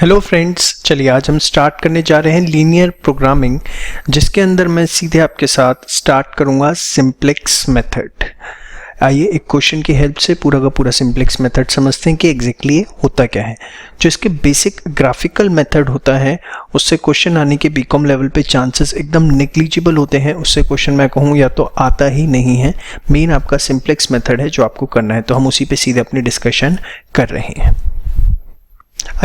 Hello friends, चलिए आज हम स्टार्ट करने जा रहे हैं लीनियर प्रोग्रामिंग, जिसके अंदर मैं सीधे आपके साथ स्टार्ट करूंगा सिंप्लेक्स मेथड। आइए एक क्वेश्चन की हेल्प से पूरा का पूरा सिंप्लेक्स मेथड समझते हैं कि एग्जैक्टली होता क्या है। जो इसके बेसिक ग्राफिकल मेथड होता है उससे क्वेश्चन आने के बीकॉम लेवल पे चांसेस एकदम नेग्लिजिबल होते हैं। उससे क्वेश्चन मैं कहूँ या तो आता ही नहीं है। मेन आपका सिंप्लेक्स मेथड है जो आपको करना है, तो हम उसी पे सीधे अपनी डिस्कशन कर रहे हैं।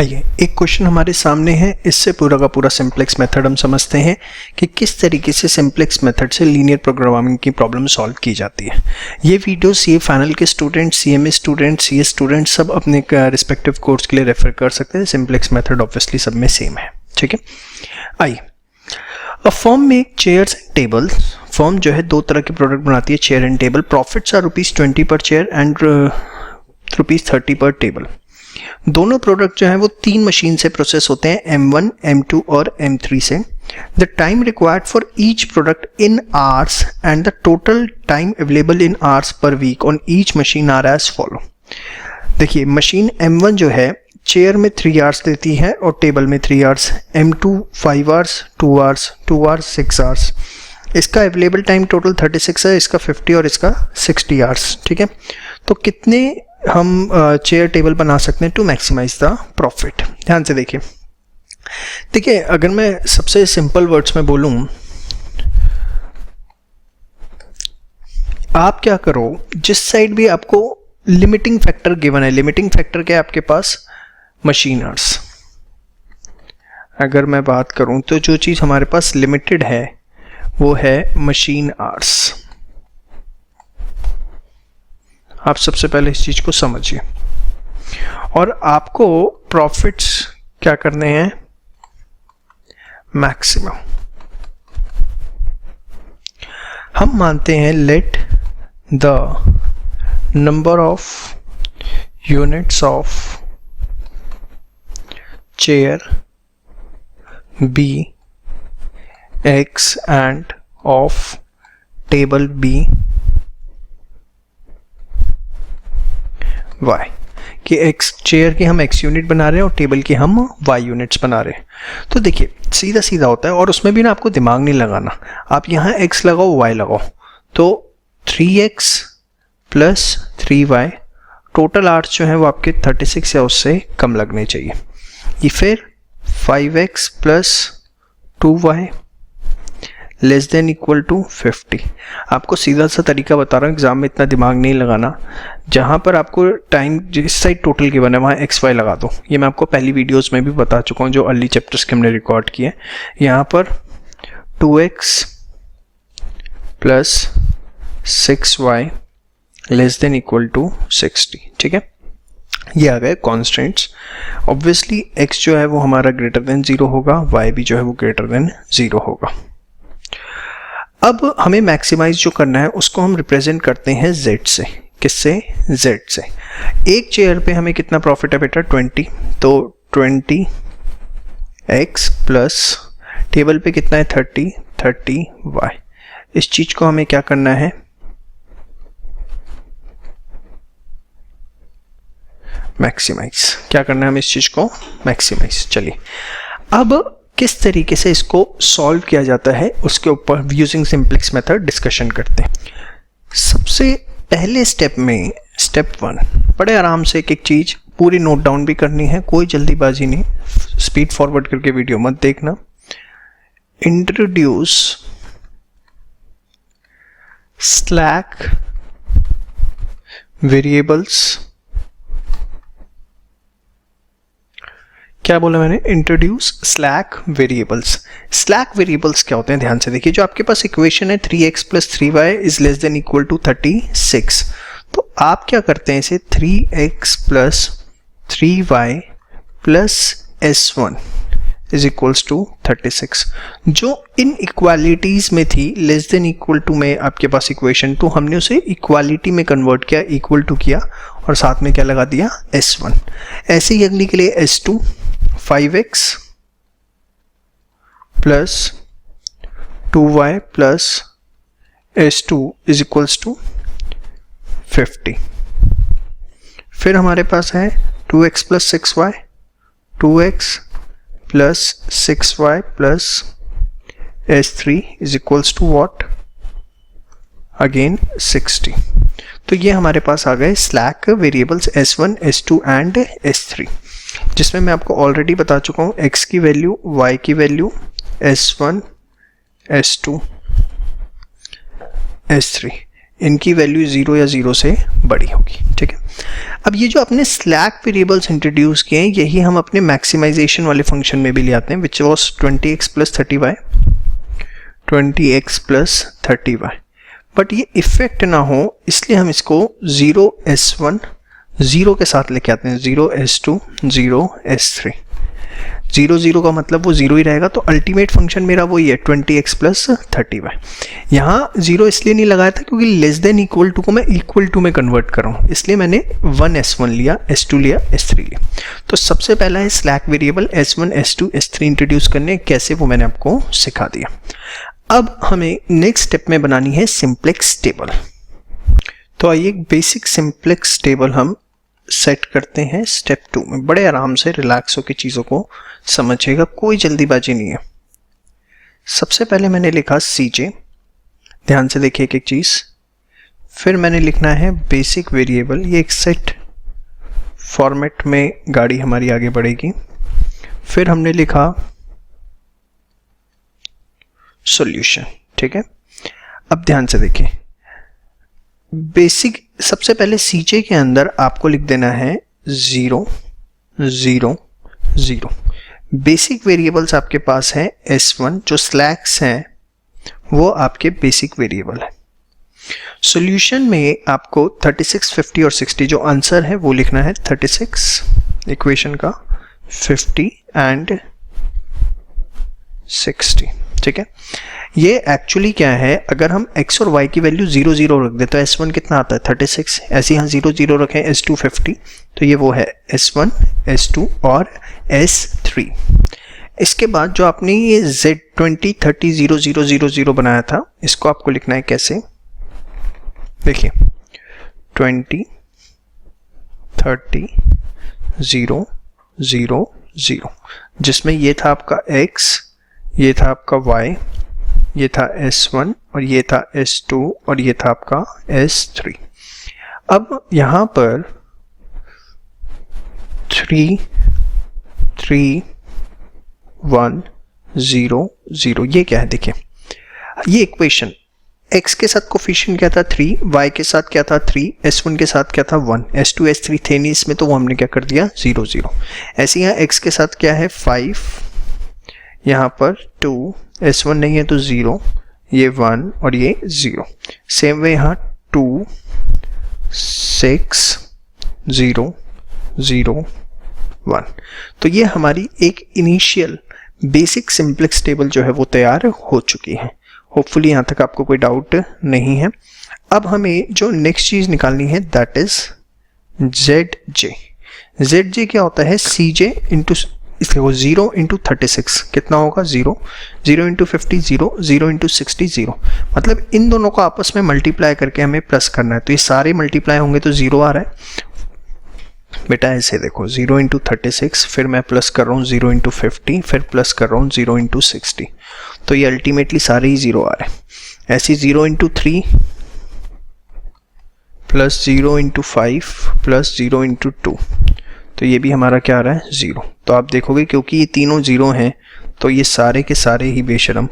आइए एक क्वेश्चन हमारे सामने है, इससे पूरा का पूरा सिंप्लेक्स मेथड हम समझते हैं कि किस तरीके से सिंप्लेक्स मेथड से लीनियर प्रोग्रामिंग की प्रॉब्लम सॉल्व की जाती है। ये वीडियो सीए फाइनल के students, CMA students, CA students सब अपने रिस्पेक्टिव कोर्स के लिए रेफर कर सकते हैं। सिंप्लेक्स मेथड ऑब्वियसली सब में सेम है, ठीक है। आइए, a firm make chairs and tables. Firm जो है दो तरह के प्रोडक्ट बनाती है, chair and table. Profits are ₹20 per chair and ₹30 पर टेबल। दोनों प्रोडक्ट जो है वो 3 मशीन से प्रोसेस होते हैं, M1, M2 और M3 से। The time required for each product in hours and the total time available in hours per week on each machine are as follow. देखिए, मशीन M1 जो है चेयर में 3 hours देती है और टेबल में 3 hours. M2 5 hours, 2 hours, 2 hours, 6 hours. इसका available time total 36 है, इसका 50 और इसका 60 आवर्स, ठीक है। तो कितने हम चेयर टेबल बना सकते हैं टू मैक्सिमाइज द प्रॉफिट। ध्यान से देखिए अगर मैं सबसे सिंपल वर्ड्स में बोलूं, आप क्या करो, जिस साइड भी आपको लिमिटिंग फैक्टर गिवन है, लिमिटिंग फैक्टर क्या है आपके पास, मशीन आवर्स। अगर मैं बात करूं तो जो चीज हमारे पास लिमिटेड है वो है मशीन आवर्स। आप सबसे पहले इस चीज को समझिए और आपको प्रॉफिट्स क्या करने हैं, मैक्सिमम। हम मानते हैं let the number of units of chair be X and of table B Y, कि X चेयर की हम X यूनिट बना रहे हैं और टेबल की हम Y यूनिट्स बना रहे हैं। तो देखिए सीधा सीधा होता है और उसमें भी ना आपको दिमाग नहीं लगाना। आप यहाँ X लगाओ, Y लगाओ, तो 3X plus 3Y, total hours जो है वो आपके 36 या उससे कम लगने चाहिए। ये फिर 5X plus 2Y less than equal to 50। आपको सीधा सा तरीका बता रहा हूँ, एग्जाम में इतना दिमाग नहीं लगाना। जहाँ पर आपको टाइम जिस साइड टोटल गिवन है वहाँ XY लगा दो। ये मैं आपको पहली वीडियोस में भी बता चुका हूँ जो अर्ली चैप्टर्स के हमने रिकॉर्ड किए। यहाँ पर 2X plus 6Y less than equal to 60, ठीक है। ये आ गए कॉन्स्टेंट्स। ऑब्वियसली X जो है वो हमारा ग्रेटर देन 0 होगा, Y भी जो है वो ग्रेटर देन 0 होगा। अब हमें मैक्सिमाइज जो करना है उसको हम रिप्रेजेंट करते हैं Z से। किससे? Z से। एक चेयर पे हमें कितना प्रॉफिट है बेटा, 20, तो 20X प्लस टेबल पे कितना है 30Y। इस चीज को हमें क्या करना है, मैक्सिमाइज। क्या करना है हमें इस चीज को, मैक्सिमाइज। चलिए अब किस तरीके से इसको सॉल्व किया जाता है उसके ऊपर यूजिंग सिंप्लेक्स मेथड डिस्कशन करते हैं। सबसे पहले स्टेप में, स्टेप 1, बड़े आराम से एक एक चीज पूरी नोट डाउन भी करनी है, कोई जल्दीबाजी नहीं, स्पीड फॉरवर्ड करके वीडियो मत देखना। Introduce slack variables. क्या बोला मैंने, introduce slack variables. Slack variables क्या होते हैं, ध्यान से देखिए। जो आपके पास इक्वेशन है 3X plus 3Y is less than equal to 36, तो आप क्या करते हैं इसे 3X plus 3Y plus S1 is equals to 36। जो इन इक्वालिटीज में थी लेस देन इक्वल टू में आपके पास इक्वेशन, तो हमने उसे इक्वालिटी में कन्वर्ट किया, इक्वल टू किया और साथ में क्या लगा दिया, S1। ऐसे ही अगली के लिए S2, 5X plus 2Y plus S2 is equals to 50। फिर हमारे पास है 2x plus 6y, 2x plus 6y plus s3 is equals to what, again 60। तो ये हमारे पास आ गए slack variables s1, s2 and s3, जिसमें मैं आपको ऑलरेडी बता चुका हूँ x की वैल्यू, y की वैल्यू, s1, s2, s3, इनकी वैल्यू 0 या 0 से बड़ी होगी। ठीक है, अब ये जो अपने स्लैक वेरिएबल्स इंट्रोड्यूस किए हैं, यही हम अपने मैक्सिमाइजेशन वाले फंक्शन में भी ले आते हैं, which was 20x plus 30y, 20x plus 30y। But ये इफेक्ट ना हो इसलिए हम इसको 0s1 0 के साथ लेके आते हैं, 0s2 0s3, 0 0 का मतलब वो 0 ही रहेगा। तो अल्टीमेट फंक्शन मेरा वही है 20x प्लस 30y। यहाँ 0 इसलिए नहीं लगाया था क्योंकि लेस देन इक्वल टू को मैं इक्वल टू में कन्वर्ट कर रहा हूँ, इसलिए मैंने 1s1 लिया, s2 लिया, s3 लिया। तो सबसे पहला है slack variable s1, s2, s3 introduce करने, कैसे वो मैंने आपको सिखा दिया। अब हमें नेक्स्ट स्टेप में बनानी है सिंप्लेक्स टेबल। तो आइए बेसिक सिंप्लेक्स टेबल हम सेट करते हैं स्टेप 2 में। बड़े आराम से रिलैक्स होकर चीज़ों को समझिएगा, कोई जल्दीबाजी नहीं है। सबसे पहले मैंने लिखा CJ, ध्यान से देखिए एक एक चीज़। फिर मैंने लिखना है बेसिक वेरिएबल, ये एक सेट फॉर्मेट में गाड़ी हमारी आगे बढ़ेगी। फिर हमने लिखा सॉल्यूशन। ठीक है, अब ध्यान से देखिए, बेसिक सबसे पहले CJ के अंदर आपको लिख देना है 0 0 0। बेसिक वेरिएबल्स आपके पास है S1, जो स्लैक्स हैं वो आपके बेसिक वेरिएबल है। सॉल्यूशन में आपको 36, 50 और 60 जो आंसर है वो लिखना है 36 इक्वेशन का, 50 एंड 60। ठीक है, ये एक्चुअली क्या है, अगर हम x और y की वैल्यू 0 0 रख दे तो s1 कितना आता है 36, ऐसे यहाँ 0 0 रखें s2 50, तो ये वो है s1, s2 और s3। इसके बाद जो आपने ये z 20 30 0 0 0 0 बनाया था, इसको आपको लिखना है कैसे, देखिए 20 30 0 0 0, जिसमें ये था आपका x, ये था आपका y, ये था S1 और ये था S2 और ये था आपका S3। अब यहाँ पर 3 3 1 0 0, ये क्या है, देखिए ये इक्वेशन x के साथ कोफिशिएंट क्या था 3, y के साथ क्या था 3, s1 के साथ क्या था 1, s2 s3 थे नहीं इसमें, तो वो हमने क्या कर दिया 0 0। ऐसे यहाँ x के साथ क्या है 5, यहाँ पर 2, s1 नहीं है तो 0, ये 1 और ये 0। सेम वे यहाँ 2 6 0 0 1। तो ये हमारी एक इनिशियल बेसिक सिंप्लेक्स टेबल जो है वो तैयार हो चुकी है। होपफुली यहाँ तक आपको कोई डाउट नहीं है। अब हमें जो नेक्स्ट चीज़ निकालनी है दैट इज ZJ। ZJ क्या होता है, CJ इंटू इसलिए 0 इंटू 36 कितना होगा 0, 0 इंटू 50 0, 0 इंटू 60 0। मतलब इन दोनों को आपस में मल्टीप्लाई करके हमें प्लस करना है, तो ये सारे मल्टीप्लाई होंगे तो 0 आ रहा है। बेटा ऐसे देखो 0 इंटू 36, फिर मैं प्लस कर रहा हूँ 0 इंटू 50, फिर प्लस कर रहा हूँ 0 इंटू 60, तो ये अल्टीमेटली सारे ही 0 आ रहे हैं। ऐसे 0 into 3 plus 0 into 5 plus 0 into 2, तो ये भी हमारा क्या आ रहा है 0। तो आप देखोगे क्योंकि ये तीनों 0 हैं तो ये सारे के सारे ही बेशरम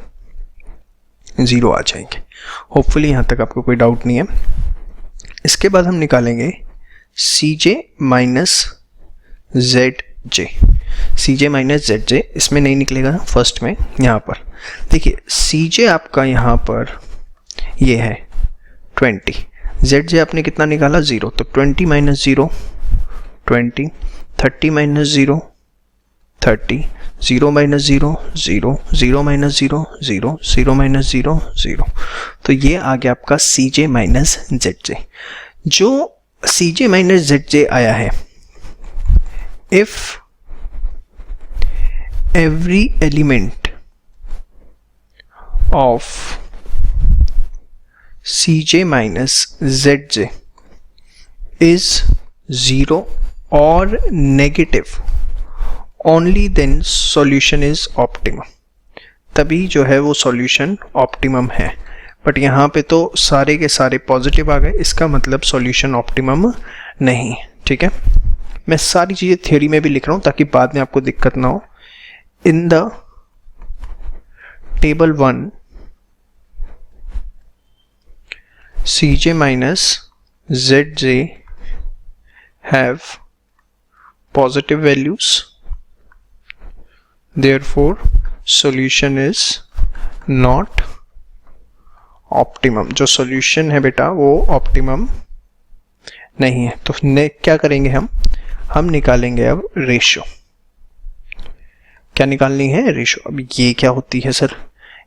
0 आ जाएंगे। होपफुली यहाँ तक आपको कोई डाउट नहीं है। इसके बाद हम निकालेंगे CJ minus ZJ। CJ minus ZJ इसमें नहीं निकलेगा फर्स्ट में, यहाँ पर देखिए CJ आपका यहाँ पर ये है 20, ZJ आपने कितना निकाला 0, तो 20 minus 0 20, 30 minus 0 30, 0 minus 0 0, 0 minus 0 0, 0 minus 0 0। तो ये आ गया आपका CJ माइनस ZJ। जो CJ माइनस ZJ आया है, if every element of CJ minus ZJ is 0 और negative only then solution is optimum, तभी जो है वो सॉल्यूशन ऑप्टिमम है। बट यहाँ पे तो सारे के सारे पॉजिटिव आ गए, इसका मतलब सॉल्यूशन ऑप्टिमम नहीं। ठीक है, मैं सारी चीज़ें थ्योरी में भी लिख रहा हूँ ताकि बाद में आपको दिक्कत ना हो। In the table 1 Cj minus Zj have positive values, therefore solution is not optimum। जो solution है बेटा वो optimum नहीं है। तो क्या करेंगे हम निकालेंगे अब रेशो। क्या निकालनी है? रेशो। अब ये क्या होती है सर,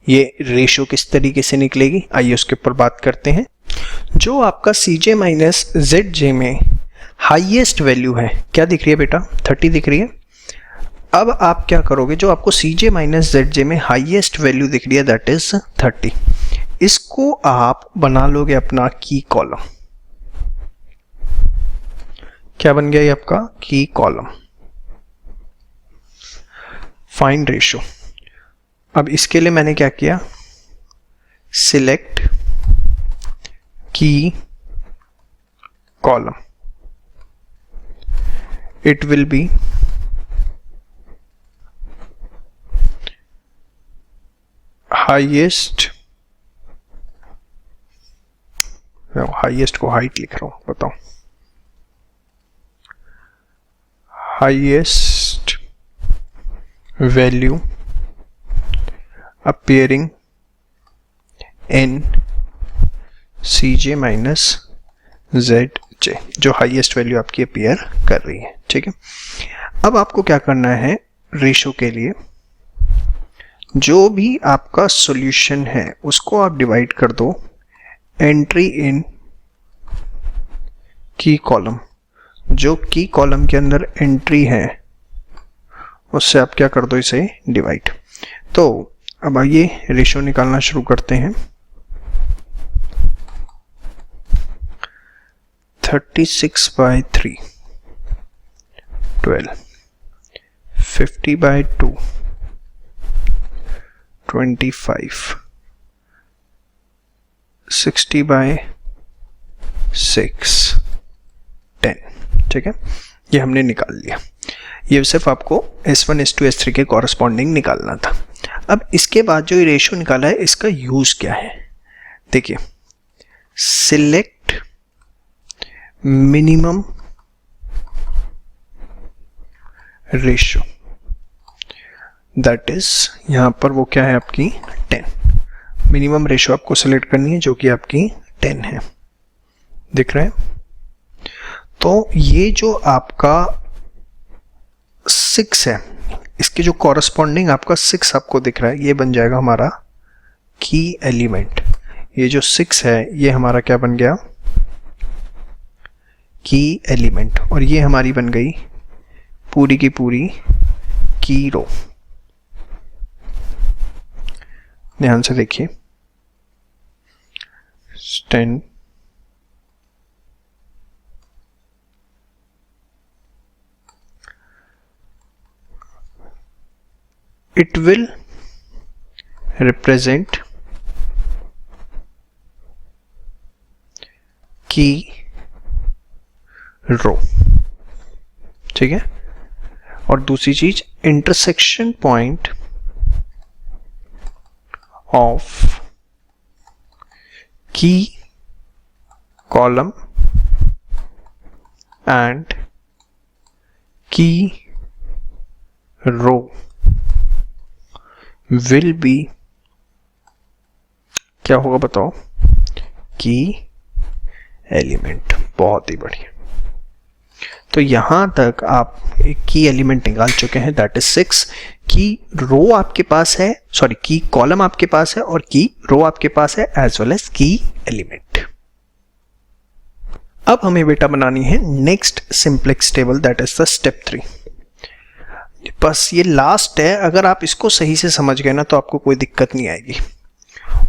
ये रेशो किस तरीके से निकलेगी, आइए उसके ऊपर बात करते हैं। जो आपका Cj माइनस Zj में हाईएस्ट वैल्यू है, क्या दिख रही है बेटा? 30 दिख रही है। अब आप क्या करोगे, जो आपको Cj माइनस Zj में हाईएस्ट वैल्यू दिख रही है दैट इज 30, इसको आप बना लोगे अपना की कॉलम। क्या बन गया ये आपका की कॉलम। Find ratio. अब इसके लिए मैंने क्या किया, सिलेक्ट की column, it will be highest, highest को हाइट लिख रहा हूं, बताओ, highest value appearing in Cj minus Zj, जो हाईएस्ट वैल्यू आपकी अपीयर कर रही है। ठीक है, अब आपको क्या करना है, रेशो के लिए जो भी आपका सॉल्यूशन है उसको आप डिवाइड कर दो एंट्री इन की कॉलम। जो की कॉलम के अंदर एंट्री है उससे आप क्या कर दो, इसे डिवाइड। तो अब आइए रेशो निकालना शुरू करते हैं। 36/3, 12, 50/2, 25, 60/6, 10। ठीक है, ये हमने निकाल लिया। ये सिर्फ आपको S1, S2, S3 के कॉरस्पॉन्डिंग निकालना था। अब इसके बाद जो ये रेशो निकाला है इसका यूज क्या है, देखिए, select minimum ratio, that is यहां पर वो क्या है आपकी 10। मिनिमम रेशो आपको सिलेक्ट करनी है जो कि आपकी 10 है, दिख रहा है। तो ये जो आपका 6 है, इसके जो कॉरस्पॉन्डिंग आपका 6 आपको दिख रहा है, ये बन जाएगा हमारा की एलिमेंट। ये जो 6 है ये हमारा क्या बन गया, की एलिमेंट, और ये हमारी बन गई पूरी की पूरी की रो। ध्यान से देखिए, 10, it will represent key row। ठीक है, और दूसरी चीज इंटरसेक्शन पॉइंट ऑफ की कॉलम एंड की रो विल बी, क्या होगा बताओ, की एलिमेंट। बहुत ही बढ़िया। तो यहां तक आप एक की एलिमेंट निकाल चुके हैं, दैट इज 6। की रो आपके पास है, सॉरी की कॉलम आपके पास है और की रो आपके पास है, एज वेल एज की एलिमेंट। अब हमें बेटा बनानी है next simplex table, that is the step 3। बस ये लास्ट है, अगर आप इसको सही से समझ गए ना तो आपको कोई दिक्कत नहीं आएगी।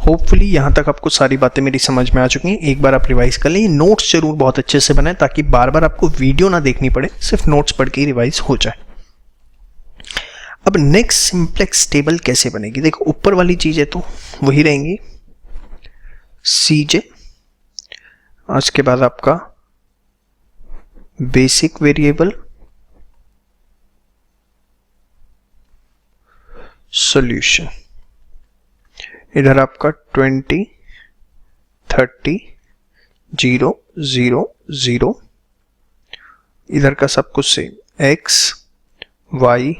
होपफुली यहाँ तक आपको सारी बातें मेरी समझ में आ चुकी हैं। एक बार आप रिवाइज कर लें, नोट्स जरूर बहुत अच्छे से बनाएं ताकि बार बार आपको वीडियो ना देखनी पड़े, सिर्फ नोट्स पढ़ के ही रिवाइज हो जाए। अब नेक्स्ट सिंप्लेक्स टेबल कैसे बनेगी? देखो ऊपर वाली चीज़ें तो वही रहेंगी, CJ, उसके बाद आपका बेसिक वेरिएबल, सॉल्यूशन, इधर आपका 20, 30, 0, 0, 0, इधर का सब कुछ same, x, y,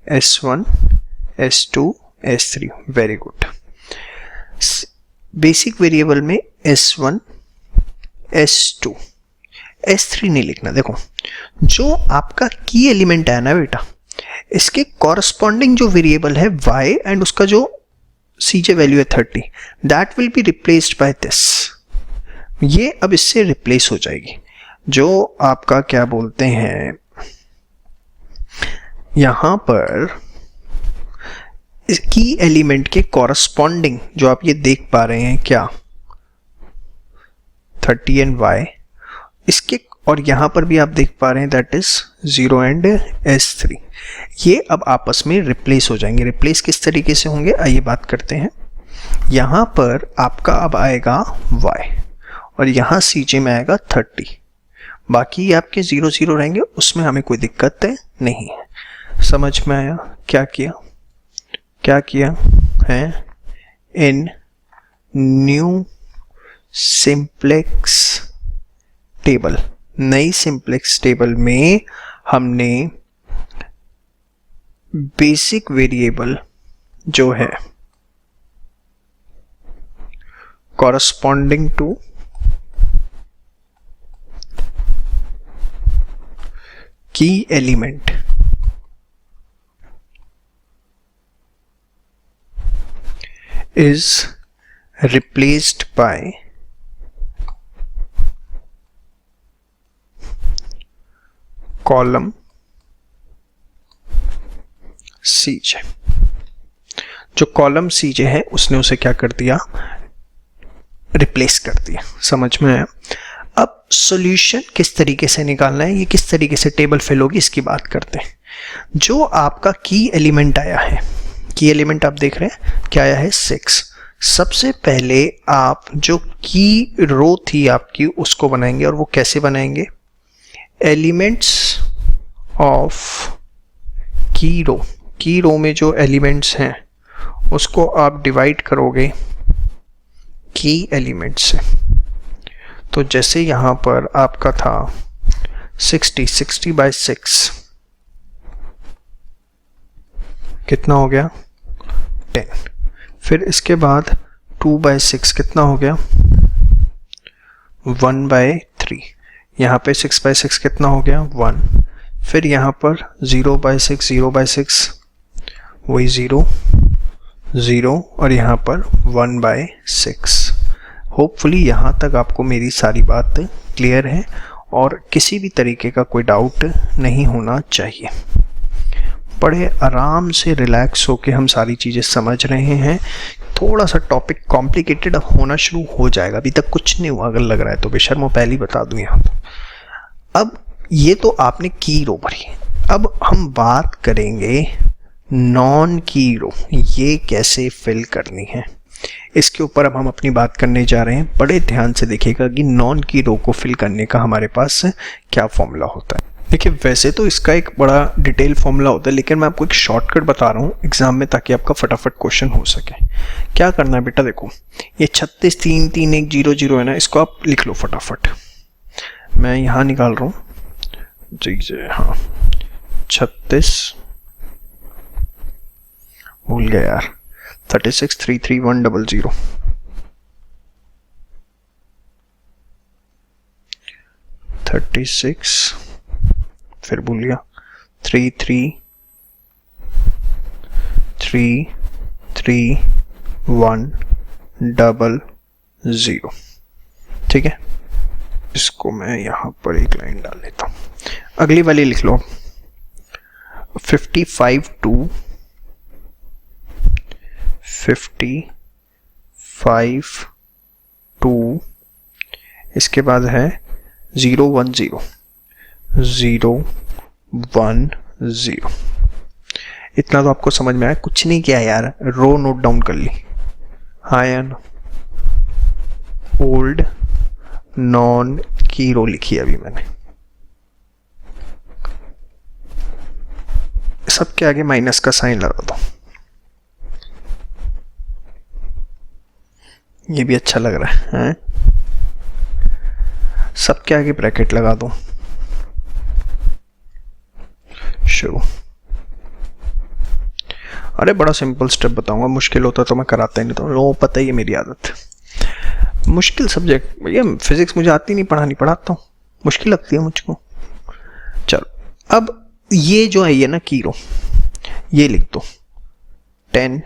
S1, S2, S3, very good. Basic variable में S1, S2, S3 नहीं लिखना। देखो जो आपका की एलिमेंट है ना बेटा, इसके कॉरस्पॉन्डिंग जो वेरिएबल है y एंड उसका जो CJ वैल्यू है 30, that will be replaced by this. ये अब इससे रिप्लेस हो जाएगी। जो आपका क्या बोलते हैं, यहां पर की एलिमेंट के कॉरस्पॉन्डिंग जो आप ये देख पा रहे हैं क्या, 30 एंड y, इसके और यहां पर भी आप देख पा रहे हैं दैट इज 0 एंड S3, ये अब आपस में रिप्लेस हो जाएंगे। रिप्लेस किस तरीके से होंगे आइए बात करते हैं। यहां पर आपका अब आएगा y और यहां CJ में आएगा 30, बाकी आपके 0 0 रहेंगे, उसमें हमें कोई दिक्कत नहीं है। समझ में आया क्या किया? क्या किया है? इन न्यू सिंप्लेक्स टेबल, नई सिंप्लेक्स टेबल में हमने बेसिक वेरिएबल जो है कॉरस्पॉन्डिंग टू की element is replaced by column CJ। जो कॉलम CJ है उसने उसे क्या कर दिया? रिप्लेस कर दिया। समझ में आया? अब सॉल्यूशन किस तरीके से निकालना है, ये किस तरीके से टेबल फिल होगी इसकी बात करते हैं। जो आपका की एलिमेंट आया है, की एलिमेंट आप देख रहे हैं क्या आया है 6। सबसे पहले आप जो की रो थी आपकी उसको बनाएंगे, और वो कैसे बनाएंगे? एलिमेंट्स ऑफ की रो में जो एलिमेंट्स हैं उसको आप डिवाइड करोगे की एलिमेंट से। तो जैसे यहां पर आपका था 60 by 6, कितना हो गया? 10। फिर इसके बाद 2 by 6 कितना हो गया? 1 by 3। यहाँ पे 6 by 6 कितना हो गया? 1। फिर यहाँ पर 0 by 6 वही 0 0 और यहाँ पर 1 by 6। होपफुली यहाँ तक आपको मेरी सारी बात क्लियर है और किसी भी तरीके का कोई डाउट नहीं होना चाहिए। बड़े आराम से रिलैक्स होके हम सारी चीज़ें समझ रहे हैं। थोड़ा सा टॉपिक कॉम्प्लिकेटेड होना शुरू हो जाएगा, अभी तक कुछ नहीं हुआ अगर लग रहा है तो बेशर्मो पहले ही बता दूं यहाँ पर। अब ये तो आपने की रो भरी, अब हम बात करेंगे नॉन की रो, ये कैसे फिल करनी है इसके ऊपर अब हम अपनी बात करने जा रहे हैं। बड़े ध्यान से देखिएगा कि नॉन की रो को फिल करने का हमारे पास क्या फॉर्मूला होता है। देखिए वैसे तो इसका एक बड़ा डिटेल फॉर्मूला होता है, लेकिन मैं आपको एक शॉर्टकट बता रहा हूँ एग्जाम में ताकि आपका फटाफट क्वेश्चन हो सके। क्या करना है बेटा, देखो ये 36 3 3 1 0 0 है ना, इसको आप लिख लो फटाफट। मैं यहाँ निकाल रहा हूँ जी जी, हाँ 36, भूल गया यार, 36 3 3 1 0 0, 36 फिर भूल गया 3 3 3 3 1 0 0। ठीक है, इसको मैं यहां पर एक लाइन डाल लेता हूं। अगली वाली लिख लो 55 2 55 2, इसके बाद है 0 1 0 0 1 0। इतना तो आपको समझ में आया, कुछ नहीं किया यार, रो नोट डाउन कर ली। हाँ या ना, ओल्ड नॉन की रो लिखी है अभी मैंने, सबके आगे माइनस का साइन लगा दो, ये भी अच्छा लग रहा है, सबके आगे ब्रैकेट लगा दो, शुरू। अरे बड़ा सिंपल स्टेप बताऊंगा, मुश्किल होता तो मैं कराता ही नहीं, तो लोगों को पता ही है मेरी आदत, मुश्किल सब्जेक्ट भैया, फिजिक्स मुझे आती नहीं, पढ़ानी पढ़ाता हूँ, मुश्किल लगती है मुझको। चलो अब ये जो है ये ना की रो, ये लिख दो 10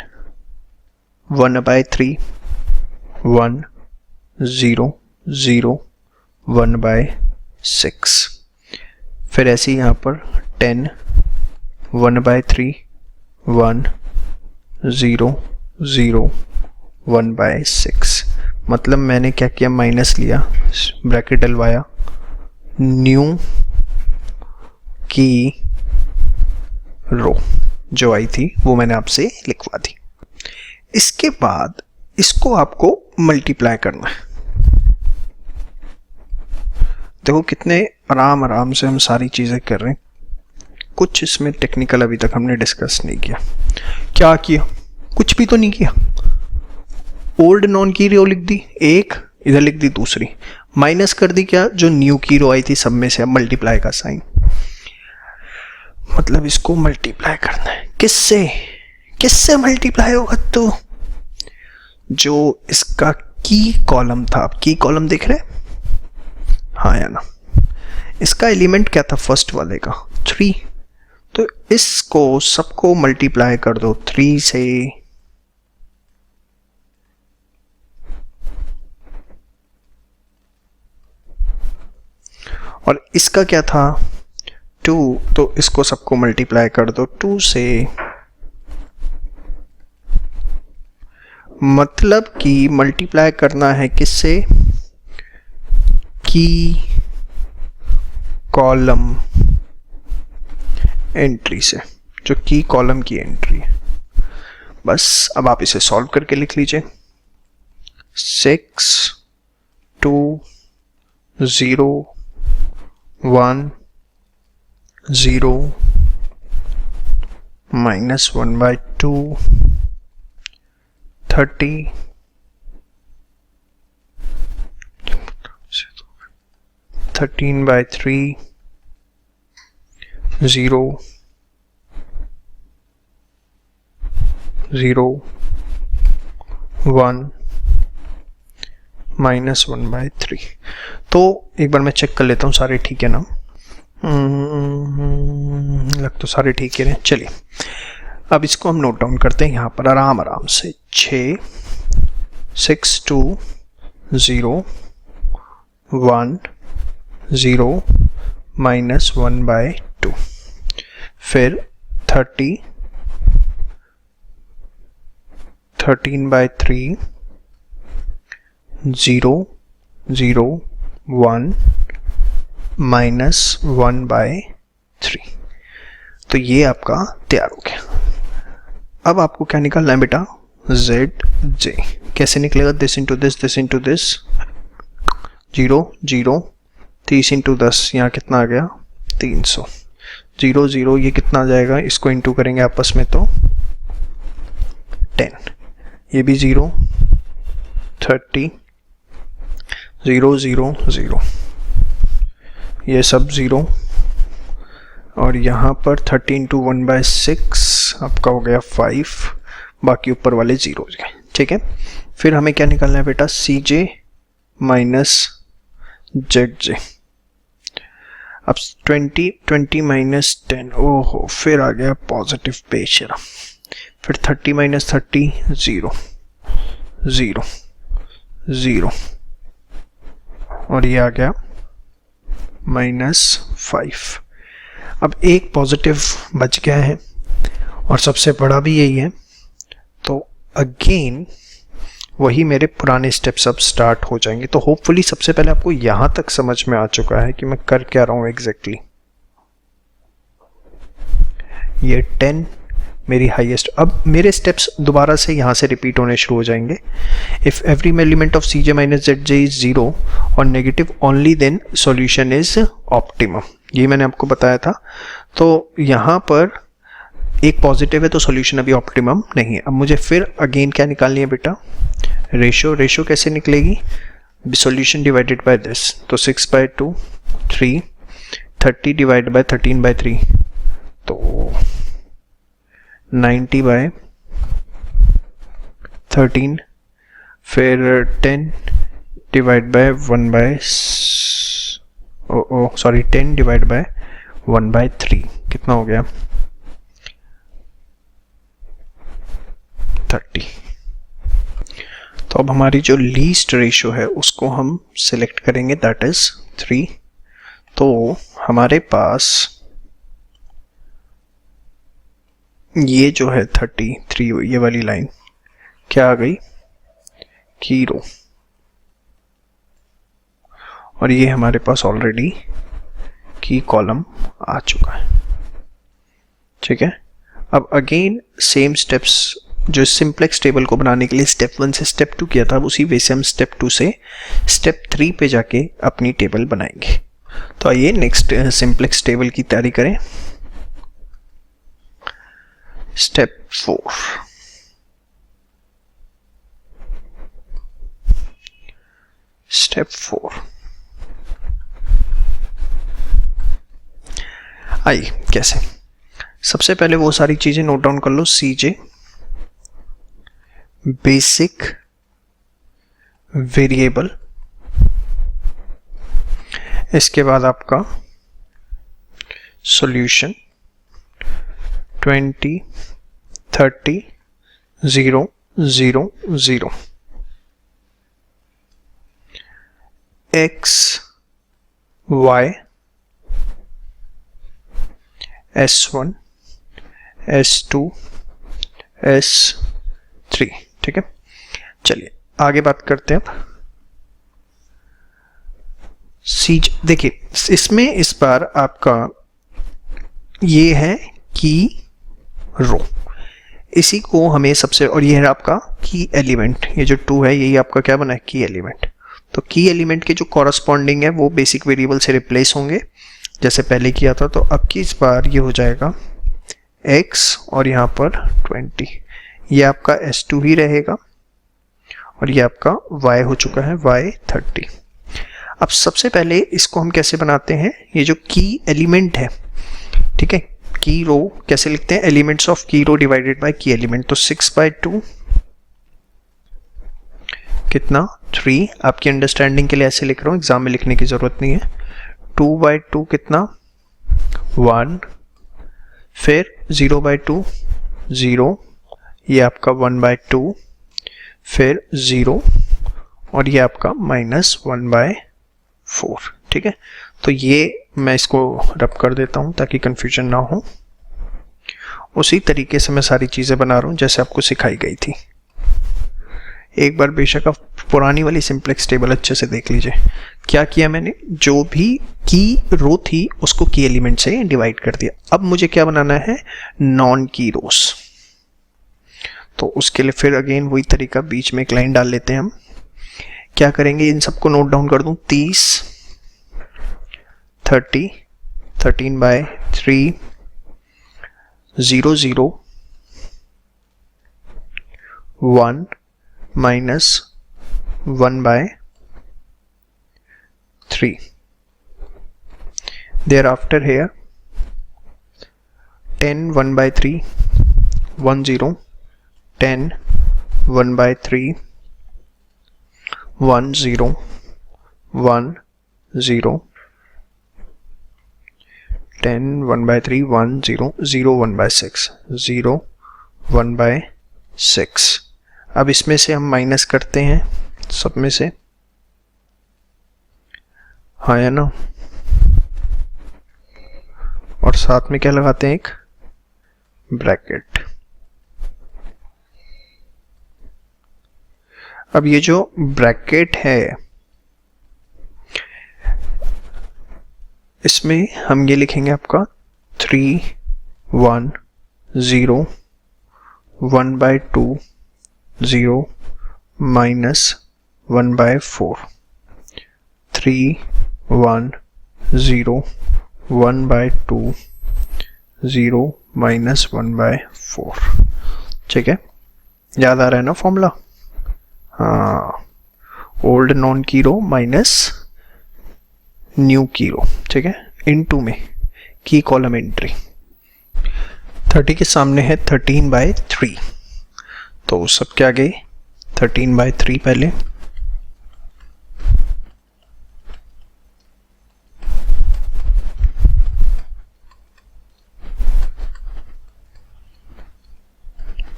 1/3 1 0 0 1/6, फिर ऐसे ही यहाँ पर 10 1/3 1 0 0 1/6, मतलब मैंने क्या किया, माइनस लिया, ब्रैकेट डलवाया, न्यू की रो जो आई थी वो मैंने आपसे लिखवा दी। इसके बाद इसको आपको मल्टीप्लाई करना है। देखो कितने आराम आराम से हम सारी चीजें कर रहे हैं, कुछ इसमें टेक्निकल अभी तक हमने डिस्कस नहीं किया। क्या किया, कुछ भी तो नहीं किया, ओल्ड नॉन की रो लिख दी एक, इधर लिख दी दूसरी, माइनस कर दी क्या, जो न्यू की रो आई थी सब में से, मल्टीप्लाई का साइन, मतलब इसको मल्टीप्लाई करना है, किससे, किससे मल्टीप्लाई होगा, तो जो इसका की कॉलम था, आप की कॉलम देख रहे हैं, हाँ या ना, इसका एलिमेंट क्या था फर्स्ट वाले का 3, तो इसको सबको मल्टीप्लाई कर दो 3 से, और इसका क्या था 2, तो इसको सबको मल्टीप्लाई कर दो 2 से, मतलब कि मल्टीप्लाई करना है किससे, की कॉलम एंट्री से, जो की कॉलम की एंट्री है। बस अब आप इसे सॉल्व करके लिख लीजिए, 6 2 0 1 0 -1/2 30 13/3 0 0 1 -1/3। तो एक बार मैं चेक कर लेता हूँ सारे ठीक है ना, लग तो सारे ठीक है। चलिए अब इसको हम नोट डाउन करते हैं यहाँ पर आराम आराम से, 6 6 2 0 1 0 -1/2, फिर 30 13/3 0 0 1 -1/3। तो ये आपका तैयार हो गया। अब आपको क्या निकालना है बेटा, ZJ। कैसे निकलेगा, this into this, this into this, 0 0 30 into 10, यहाँ कितना आ गया 300, 0 0 ये कितना आ जाएगा, इसको इंटू करेंगे आपस में तो 10, ये भी 0 30 0 0 0, ये सब 0, और यहाँ पर 13 to 1/6 आपका हो गया 5, बाकी ऊपर वाले 0 हो गए, ठीक है। फिर हमें क्या निकालना है बेटा, CJ - ZJ। अब 20 20 - 10, ओहो फिर आ गया पॉजिटिव पेज, फिर 30 - 30 0 0 0, और ये आ गया -5। अब एक पॉजिटिव बच गया है और सबसे बड़ा भी यही है, तो अगेन वही मेरे पुराने स्टेप्स अब स्टार्ट हो जाएंगे। तो होपफुली सबसे पहले आपको यहां तक समझ में आ चुका है कि मैं कर क्या रहा हूं एग्जैक्टली। ये 10 मेरी हाईएस्ट। अब मेरे स्टेप्स दोबारा से यहाँ से रिपीट होने शुरू हो जाएंगे। If every element of C J minus Z J is zero और negative only then solution is optimum, ये मैंने आपको बताया था। तो यहाँ पर एक पॉजिटिव है तो सॉल्यूशन अभी ऑप्टिमम नहीं है। अब मुझे फिर अगेन क्या निकालनी है बेटा, रेशो कैसे निकलेगी, सॉल्यूशन डिवाइडेड बाय दिस, तो 6/2 3, 30 डिवाइड बाय 13/3 तो 90/13, फिर 10 डिवाइड बाय 10 डिवाइड बाय 1/3 कितना हो गया 30। तो अब हमारी जो लीस्ट रेशियो है उसको हम सिलेक्ट करेंगे, दैट इज 3। तो हमारे पास ये जो है 33 ये वाली लाइन क्या आ गई, की रो, और ये हमारे पास ऑलरेडी की कॉलम आ चुका है। ठीक है, अब अगेन सेम स्टेप्स जो सिंप्लेक्स टेबल को बनाने के लिए स्टेप 1 से स्टेप 2 किया था, उसी वे से हम स्टेप 2 से स्टेप 3 पे जाके अपनी टेबल बनाएंगे। तो आइए नेक्स्ट सिंप्लेक्स टेबल की तैयारी करें। स्टेप 4, स्टेप 4 आइए कैसे, सबसे पहले वो सारी चीजें नोट डाउन कर लो, सीजे बेसिक वेरिएबल, इसके बाद आपका solution 20 30 0 0 0, x y s1 s2 s3। ठीक है, चलिए आगे बात करते हैं। अब सीज देखिए, इसमें इस बार आपका ये है की रो, इसी को हमें सबसे, और ये है आपका की एलिमेंट, ये जो 2 है यही आपका क्या बना है, की एलिमेंट। तो की एलिमेंट के जो कॉरस्पॉन्डिंग है वो बेसिक वेरिएबल से रिप्लेस होंगे जैसे पहले किया था। तो अब की इस बार ये हो जाएगा x और यहाँ पर 20, ये आपका s2 ही रहेगा और ये आपका y हो चुका है y 30। अब सबसे पहले इसको हम कैसे बनाते हैं, ये जो की एलिमेंट है, ठीक है, की रो कैसे लिखते हैं, एलिमेंट्स ऑफ की रो डिवाइडेड बाय की एलिमेंट। तो 6/2 कितना 3, आपकी अंडरस्टैंडिंग के लिए ऐसे लिख रहा हूँ, एग्जाम में लिखने की जरूरत नहीं है। 2/2 कितना 1, फिर 0/2 0, ये आपका 1/2, फिर 0 और ये आपका -1/4। ठीक है, तो ये मैं इसको रब कर देता हूँ ताकि कंफ्यूजन ना हो। उसी तरीके से मैं सारी चीज़ें बना रहा हूँ जैसे आपको सिखाई गई थी। एक बार बेशक आप पुरानी वाली सिंप्लेक्स टेबल अच्छे से देख लीजिए। क्या किया मैंने, जो भी की रो थी उसको की एलिमेंट से डिवाइड कर दिया। अब मुझे क्या बनाना है, नॉन की रोज। तो उसके लिए फिर अगेन वही तरीका, बीच में एक लाइन डाल लेते हैं हम। क्या करेंगे, इन सबको नोट डाउन कर दूं, 30 30 13/3 0 0 1 -1/3। thereafter here 10 1/3 1 0 10 1/3 1 0 1 0 10 1/3 1 0 0 1/6 0 1/6। अब इसमें से हम माइनस करते हैं सब में से, हाँ या ना, और साथ में क्या लगाते हैं, एक ब्रैकेट। अब ये जो ब्रैकेट है इसमें हम ये लिखेंगे आपका 3 1 0 1/2 0 minus 1/4 3 1 0 1/2 0 minus 1/4। ठीक है, याद आ रहा है ना फॉर्मूला? हाँ, ओल्ड नॉन की रो माइनस न्यू की रो। ठीक है, इनटू में की कॉलम एंट्री। 30 के सामने है 13/3, तो सबके आगे 13/3 पहले,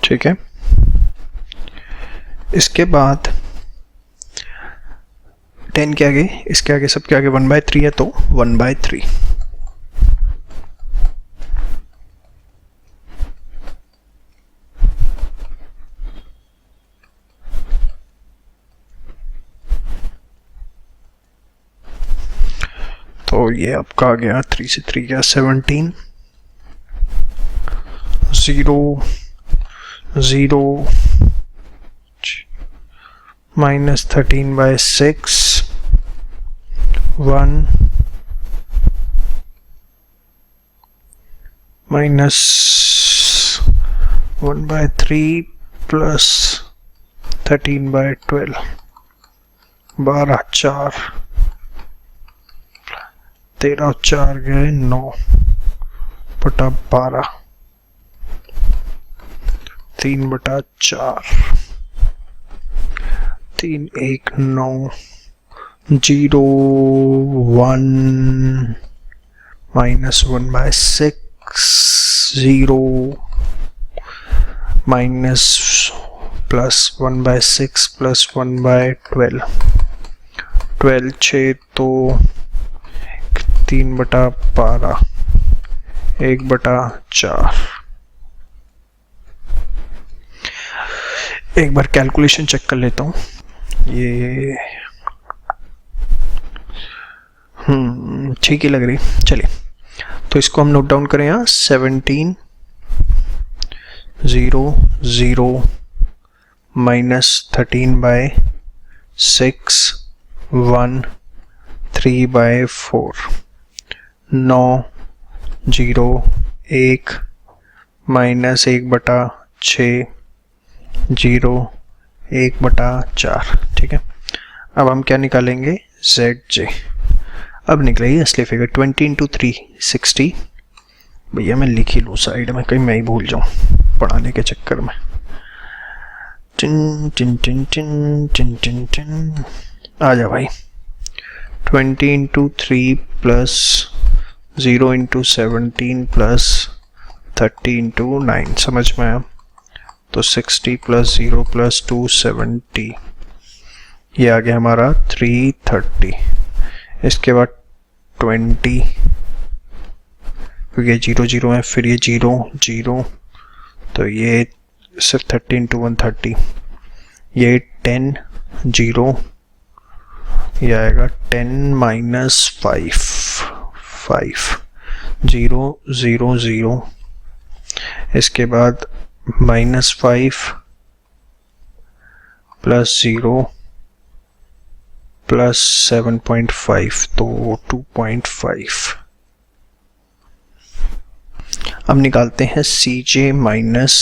ठीक है। इसके बाद 10 के आगे, इसके आगे सबके आगे 1/3 है, तो 1/3। तो ये आपका आ गया 3 से 3 गया 17 0 0 minus 13/6 1 minus 1/3 plus 13/12 12 4 13 4 गए 9/12 3/4 3 1 9 0 1 minus 1/6 0 minus plus 1/6 plus 1/12 12 6 तो 3/12 1/4। एक बार कैलकुलेशन चेक कर लेता हूँ। ये ठीक ही लग रही। चलिए, तो इसको हम नोट डाउन करें यहाँ। 17 0 0 minus 13/6 1 3/4 9 0 1 minus 1/6 0 1/4। ठीक है, अब हम क्या निकालेंगे? ZJ। अब निकलेगी असली फिगर 20 × 3 60। भैया मैं लिख ही लूँ साइड में, कहीं मैं ही भूल जाऊँ पढ़ाने के चक्कर में। टिन टिन टिन टिन टिन टिन टिन, आ जा भाई। 20 × 3 प्लस 0 × 17 प्लस 30 × 9, समझ में आया? तो 60 प्लस 0 प्लस 270, ये आ गया हमारा 330। इसके बाद 20, क्योंकि 0 0 है, फिर ये 0 0, तो ये सिर्फ 30 × 130, ये 10 0, ये आएगा 10 minus 5 0 0 0। इसके बाद -5 प्लस 0 प्लस 7.5, तो 2.5। अब निकालते हैं CJ माइनस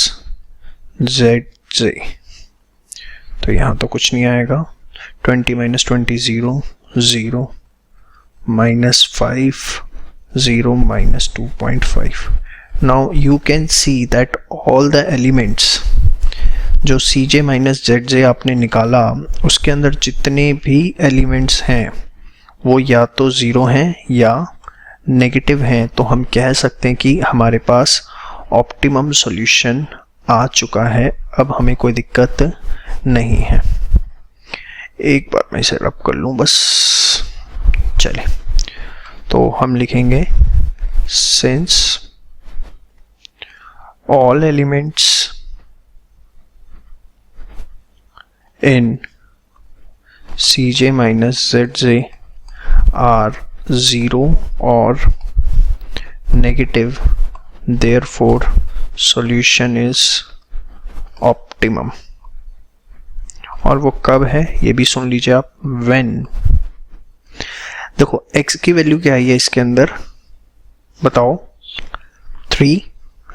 ZJ। तो यहाँ तो कुछ नहीं आएगा। 20 - 20 0 0 -5 0 -2.5। Now you can see that all the elements जो CJ माइनस ZJ आपने निकाला, उसके अंदर जितने भी एलिमेंट्स हैं वो या तो ज़ीरो हैं या नेगेटिव हैं। तो हम कह सकते हैं कि हमारे पास ऑप्टिमम सॉल्यूशन आ चुका है। अब हमें कोई दिक्कत नहीं है। एक बार मैं इसे रब कर लूँ बस। चले, तो हम लिखेंगे since all elements in CJ minus ZJ are 0 or negative, therefore solution is optimum, और वो कब है ये भी सुन लीजिए आप, व्हेन। देखो x की वैल्यू क्या है इसके अंदर बताओ, 3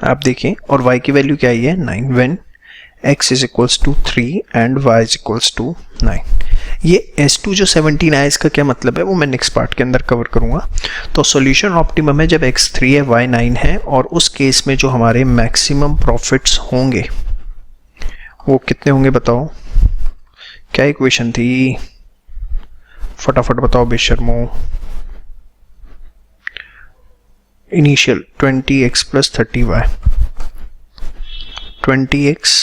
आप देखें, और y की वैल्यू क्या है 9, when x is equals to 3 and y is equals to 9। ये S2 जो 17 है इसका क्या मतलब है वो मैं नेक्स्ट पार्ट के अंदर कवर करूंगा। तो सॉल्यूशन ऑप्टिमम है जब x 3 है y 9 है, और उस केस में जो हमारे मैक्सिमम प्रॉफिट्स होंगे वो कितने होंगे बताओ, क्या इक्वेशन थी, फटाफट बताओ बेशर्मो। Initial 20x plus 30y, 20x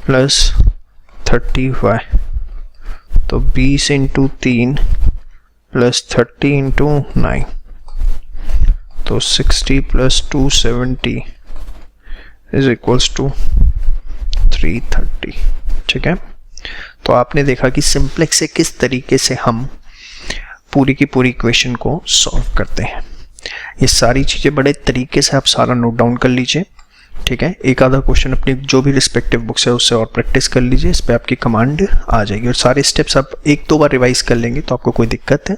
plus 30y, तो 20 इंटू 3 प्लस 30 इंटू 9, तो 60 प्लस 270 इज इक्वल्स टू 330। ठीक है, तो आपने देखा कि सिंप्लेक्स से किस तरीके से हम पूरी की पूरी इक्वेशन को सॉल्व करते हैं। ये सारी चीज़ें बड़े तरीके से आप सारा नोट डाउन कर लीजिए। ठीक है, एक आधा क्वेश्चन अपनी जो भी रिस्पेक्टिव बुक्स है उससे और प्रैक्टिस कर लीजिए, इस पर आपकी कमांड आ जाएगी, और सारे स्टेप्स आप एक दो बार रिवाइज कर लेंगे तो आपको कोई दिक्कत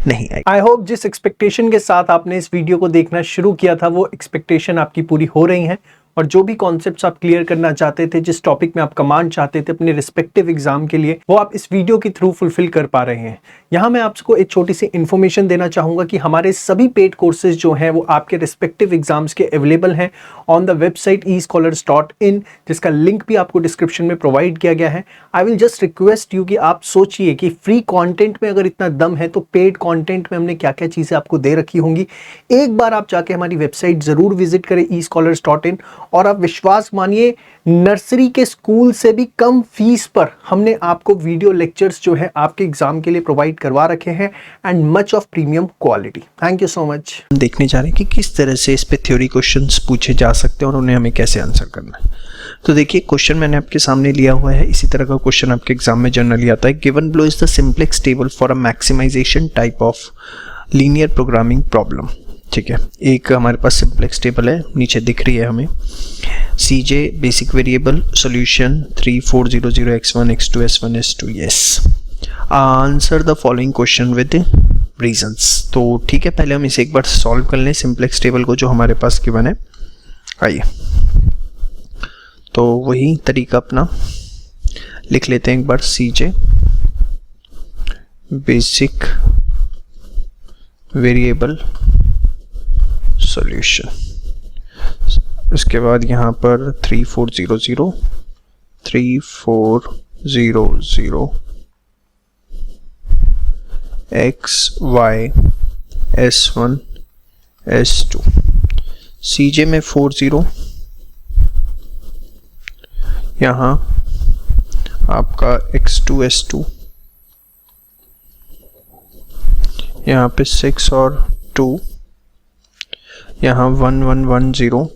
नहीं आएगी। आई होप जिस एक्सपेक्टेशन के साथ आपने इस वीडियो को देखना शुरू किया था वो एक्सपेक्टेशन आपकी पूरी हो रही है, और जो भी कॉन्सेप्ट्स आप क्लियर करना चाहते थे, जिस टॉपिक में आप कमांड चाहते थे अपने रिस्पेक्टिव एग्जाम के लिए, वो आप इस वीडियो के थ्रू फुलफिल कर पा रहे हैं। यहाँ मैं आपको एक छोटी सी इन्फॉर्मेशन देना चाहूँगा कि हमारे सभी पेड कोर्सेज जो हैं वो आपके रिस्पेक्टिव एग्जाम्स के अवेलेबल हैं ऑन द वेबसाइट escholars.in, जिसका लिंक भी आपको डिस्क्रिप्शन में प्रोवाइड किया गया है। I will just request you कि आप सोचिए कि फ्री कॉन्टेंट में अगर इतना दम है तो पेड कॉन्टेंट में हमने क्या क्या चीज़ें आपको दे रखी होंगी। एक बार आप जाके हमारी वेबसाइट ज़रूर विजिट करें escholars.in, और आप विश्वास मानिए नर्सरी के स्कूल से भी कम फीस पर हमने आपको वीडियो लेक्चर्स जो है आपके एग्जाम के लिए प्रोवाइड करवा रखे हैं, and much of premium quality. Thank you so much. हम देखने जा रहे हैं कि किस तरह से इस पे थ्योरी क्वेश्चंस पूछे जा सकते हैं और उन्हें हमें कैसे आंसर करना है। तो देखिए क्वेश्चन मैंने आपके सामने लिया हुआ है, इसी तरह का क्वेश्चन आपके एग्जाम में जनरली आता है। Given below is the simplex table for a maximization type of linear programming problem. ठीक है, एक हमारे पास सिंप्लेक्स टेबल है, नीचे दिख रही है हमें CJ basic variable solution 3400 x1 x2 s1 s2। Yes, answer the following question with reasons. तो ठीक है, पहले हम इसे एक बार सॉल्व कर लें सिंप्लेक्स टेबल को जो हमारे पास गिवन है। आइए, तो वही तरीका अपना लिख लेते हैं एक बार, CJ बेसिक वेरिएबल सॉल्यूशन, उसके बाद यहाँ पर 3400 x y s1 s2, CJ में 40, यहाँ आपका x2 s2, यहाँ पे 6 और 2, यहाँ 1 1 1 0,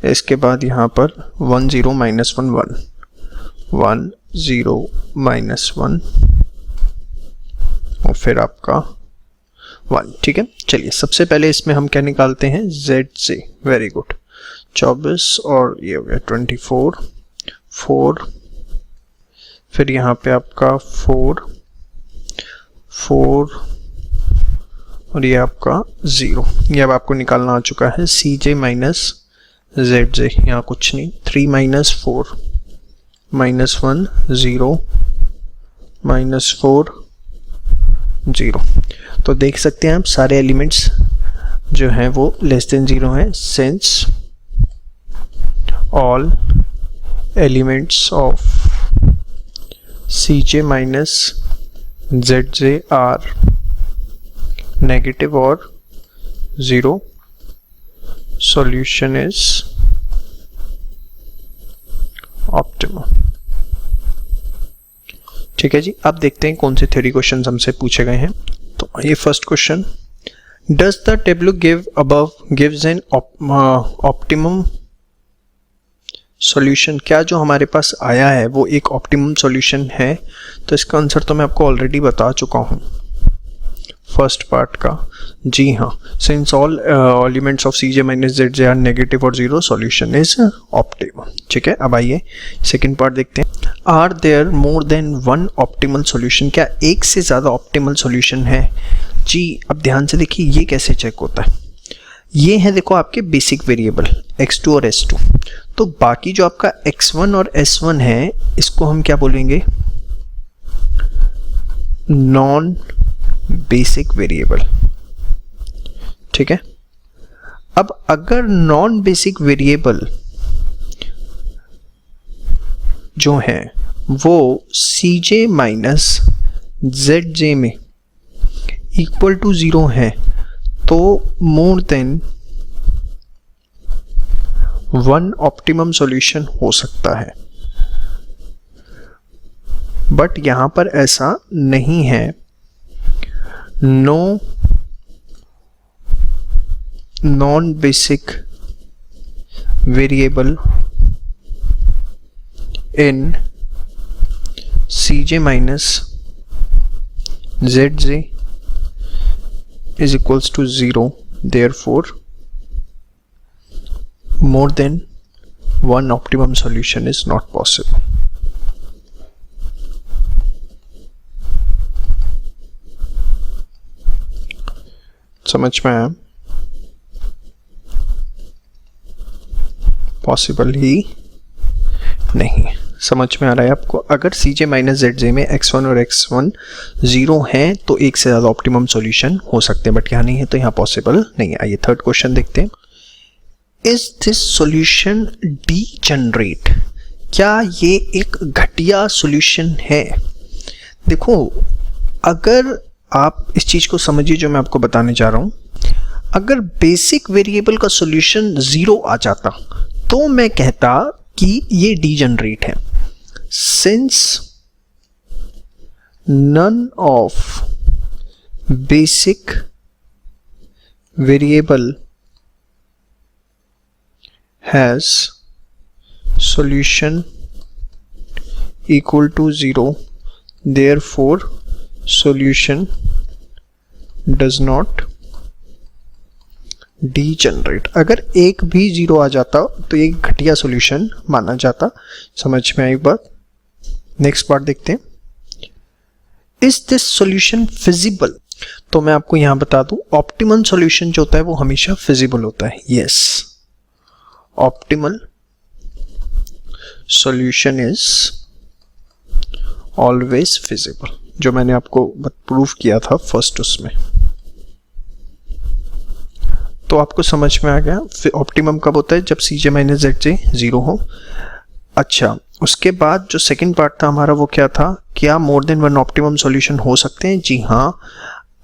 इसके बाद यहाँ पर 1 0 माइनस 1 1 1 0 माइनस 1, और फिर आपका 1। ठीक है, चलिए सबसे पहले इसमें हम क्या निकालते हैं, Z से। वेरी गुड, 24 और ये हो गया 24, 4, फिर यहाँ पे आपका 4 4 और ये आपका 0। ये अब आपको निकालना आ चुका है CJ माइनस ZJ, यहाँ कुछ नहीं, 3 माइनस 4 माइनस 1 0 माइनस 4 0। तो देख सकते हैं आप सारे एलिमेंट्स जो हैं वो लेस देन 0 हैं, since all elements of CJ minus ZJ are negative और 0, solution is optimum। ठीक है जी, अब देखते हैं कौन से थ्योरी क्वेश्चन हमसे पूछे गए हैं। तो ये first question, does the table give above gives an optimum solution. क्या जो हमारे पास आया है वो एक ऑप्टिमम सॉल्यूशन है? तो इसका आंसर तो मैं आपको ऑलरेडी बता चुका हूँ। फर्स्ट पार्ट का, जी हाँ, since all elements of Cj minus Zj are negative और जीरो, सॉल्यूशन इज ऑप्टिमम। ठीक है, अब आइए सेकंड पार्ट देखते हैं। Are there more than one optimal solution, क्या एक से ज़्यादा ऑप्टिमल सॉल्यूशन है? जी, अब ध्यान से देखिए ये कैसे चेक होता है। ये है देखो आपके बेसिक वेरिएबल x2 और s2, तो बाकी जो आपका x1 और s1 है इसको हम क्या बोलेंगे? Non basic variable. ठीक है, अब अगर नॉन बेसिक वेरिएबल जो है वो Cj माइनस Zj में इक्वल टू 0 है तो more than one optimum solution हो सकता है, बट यहां पर ऐसा नहीं है। No non basic variable in Cj minus Zj is equals to 0, therefore more than one optimum solution is not possible. समझ में आया? पॉसिबल ही नहीं। समझ में आ रहा है आपको? अगर Cj माइनस Zj में x1 और x1 0 हैं तो एक से ज़्यादा ऑप्टिमम सॉल्यूशन हो सकते हैं, बट यहाँ नहीं है तो यहाँ पॉसिबल नहीं है। आइए थर्ड क्वेश्चन देखते हैं। इज दिस सॉल्यूशन डीजेनरेट, क्या ये एक घटिया सॉल्यूशन है? देखो, अगर आप इस चीज़ को समझिए जो मैं आपको बताने जा रहा हूँ, अगर बेसिक वेरिएबल का सॉल्यूशन 0 आ जाता तो मैं कहता कि ये डीजेनरेट है। Since none of basic variable has solution equal to 0, therefore solution does not degenerate. अगर एक भी 0 आ जाता तो एक घटिया सॉल्यूशन माना जाता। समझ में आई बात? नेक्स्ट पार्ट देखते हैं। इज दिस सॉल्यूशन फिजिबल, तो मैं आपको यहां बता दूं ऑप्टिमल सॉल्यूशन जो होता है वो हमेशा फिजिबल होता है। Yes, optimal solution is always feasible, जो मैंने आपको प्रूफ किया था फर्स्ट उसमें। तो आपको समझ में आ गया ऑप्टिमम कब होता है? जब Cj माइनस Zj 0 हो। अच्छा, उसके बाद जो सेकंड पार्ट था हमारा वो क्या था? क्या मोर देन वन ऑप्टिमम सॉल्यूशन हो सकते हैं? जी हाँ,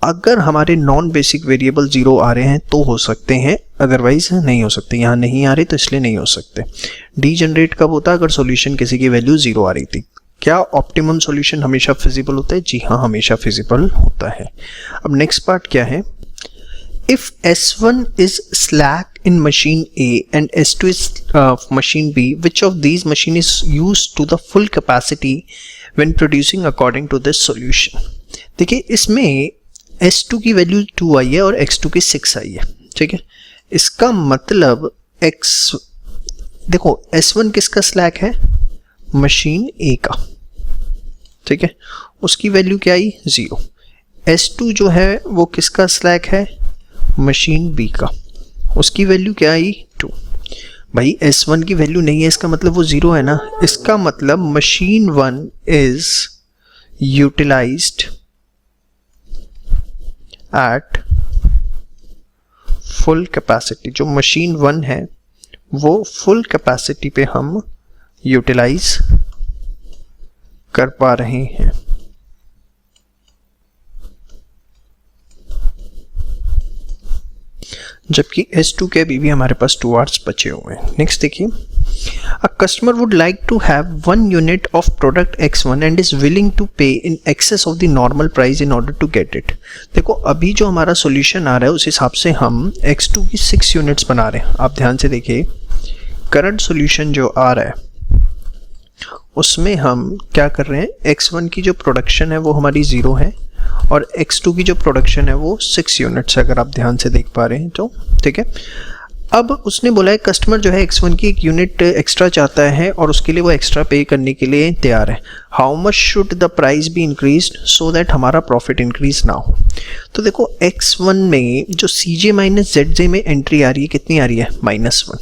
अगर हमारे नॉन बेसिक वेरिएबल 0 आ रहे हैं तो हो सकते हैं, अदरवाइज नहीं हो सकते। यहाँ नहीं आ रहे तो इसलिए नहीं हो सकते। डीजेनरेट कब होता है? अगर सॉल्यूशन किसी की वैल्यू 0 आ रही थी। क्या ऑप्टिमम सॉल्यूशन हमेशा फिजिबल होता है? जी हाँ, हमेशा फिजिबल होता है। अब नेक्स्ट पार्ट क्या है? If S1 is slack in machine A and S2 is machine B, which of these machine is used to the full capacity when producing according to this solution? देखिए, इसमें S2 की value 2 आई है और X2 की 6 आई है। ठीक है, इसका मतलब देखो S1 किसका स्लैक है? मशीन A का। ठीक है, उसकी वैल्यू क्या आई? 0। S2 जो है वो किसका स्लैक है? मशीन बी का। उसकी वैल्यू क्या आई? 2। भाई S1 की वैल्यू नहीं है, इसका मतलब वो 0 है ना। इसका मतलब machine 1 is utilized at full capacity. जो मशीन 1 है वो फुल कैपेसिटी पे हम यूटिलाइज कर पा रहे हैं। जबकि S2 के अभी भी हमारे पास 2 आवर्स बचे हुए हैं। नेक्स्ट देखिए, a customer would like to have 1 unit of product X1 and is willing to pay in excess of the normal price in order to get it. देखो, अभी जो हमारा सॉल्यूशन आ रहा है उस हिसाब से हम X2 की 6 यूनिट्स बना रहे हैं। आप ध्यान से देखिए, करंट सॉल्यूशन जो आ रहा है उसमें हम क्या कर रहे हैं, x1 की जो प्रोडक्शन है वो हमारी 0 है और x2 की जो प्रोडक्शन है वो 6 यूनिट्स, अगर आप ध्यान से देख पा रहे हैं तो ठीक है। अब उसने बोला है कस्टमर जो है x1 की 1 यूनिट एक्स्ट्रा चाहता है और उसके लिए वो एक्स्ट्रा पे करने के लिए तैयार है। How much should the price be increased so that हमारा प्रॉफिट इंक्रीज ना हो। तो देखो x1 में जो CJ माइनस ZJ में एंट्री आ रही है, कितनी आ रही है, -1।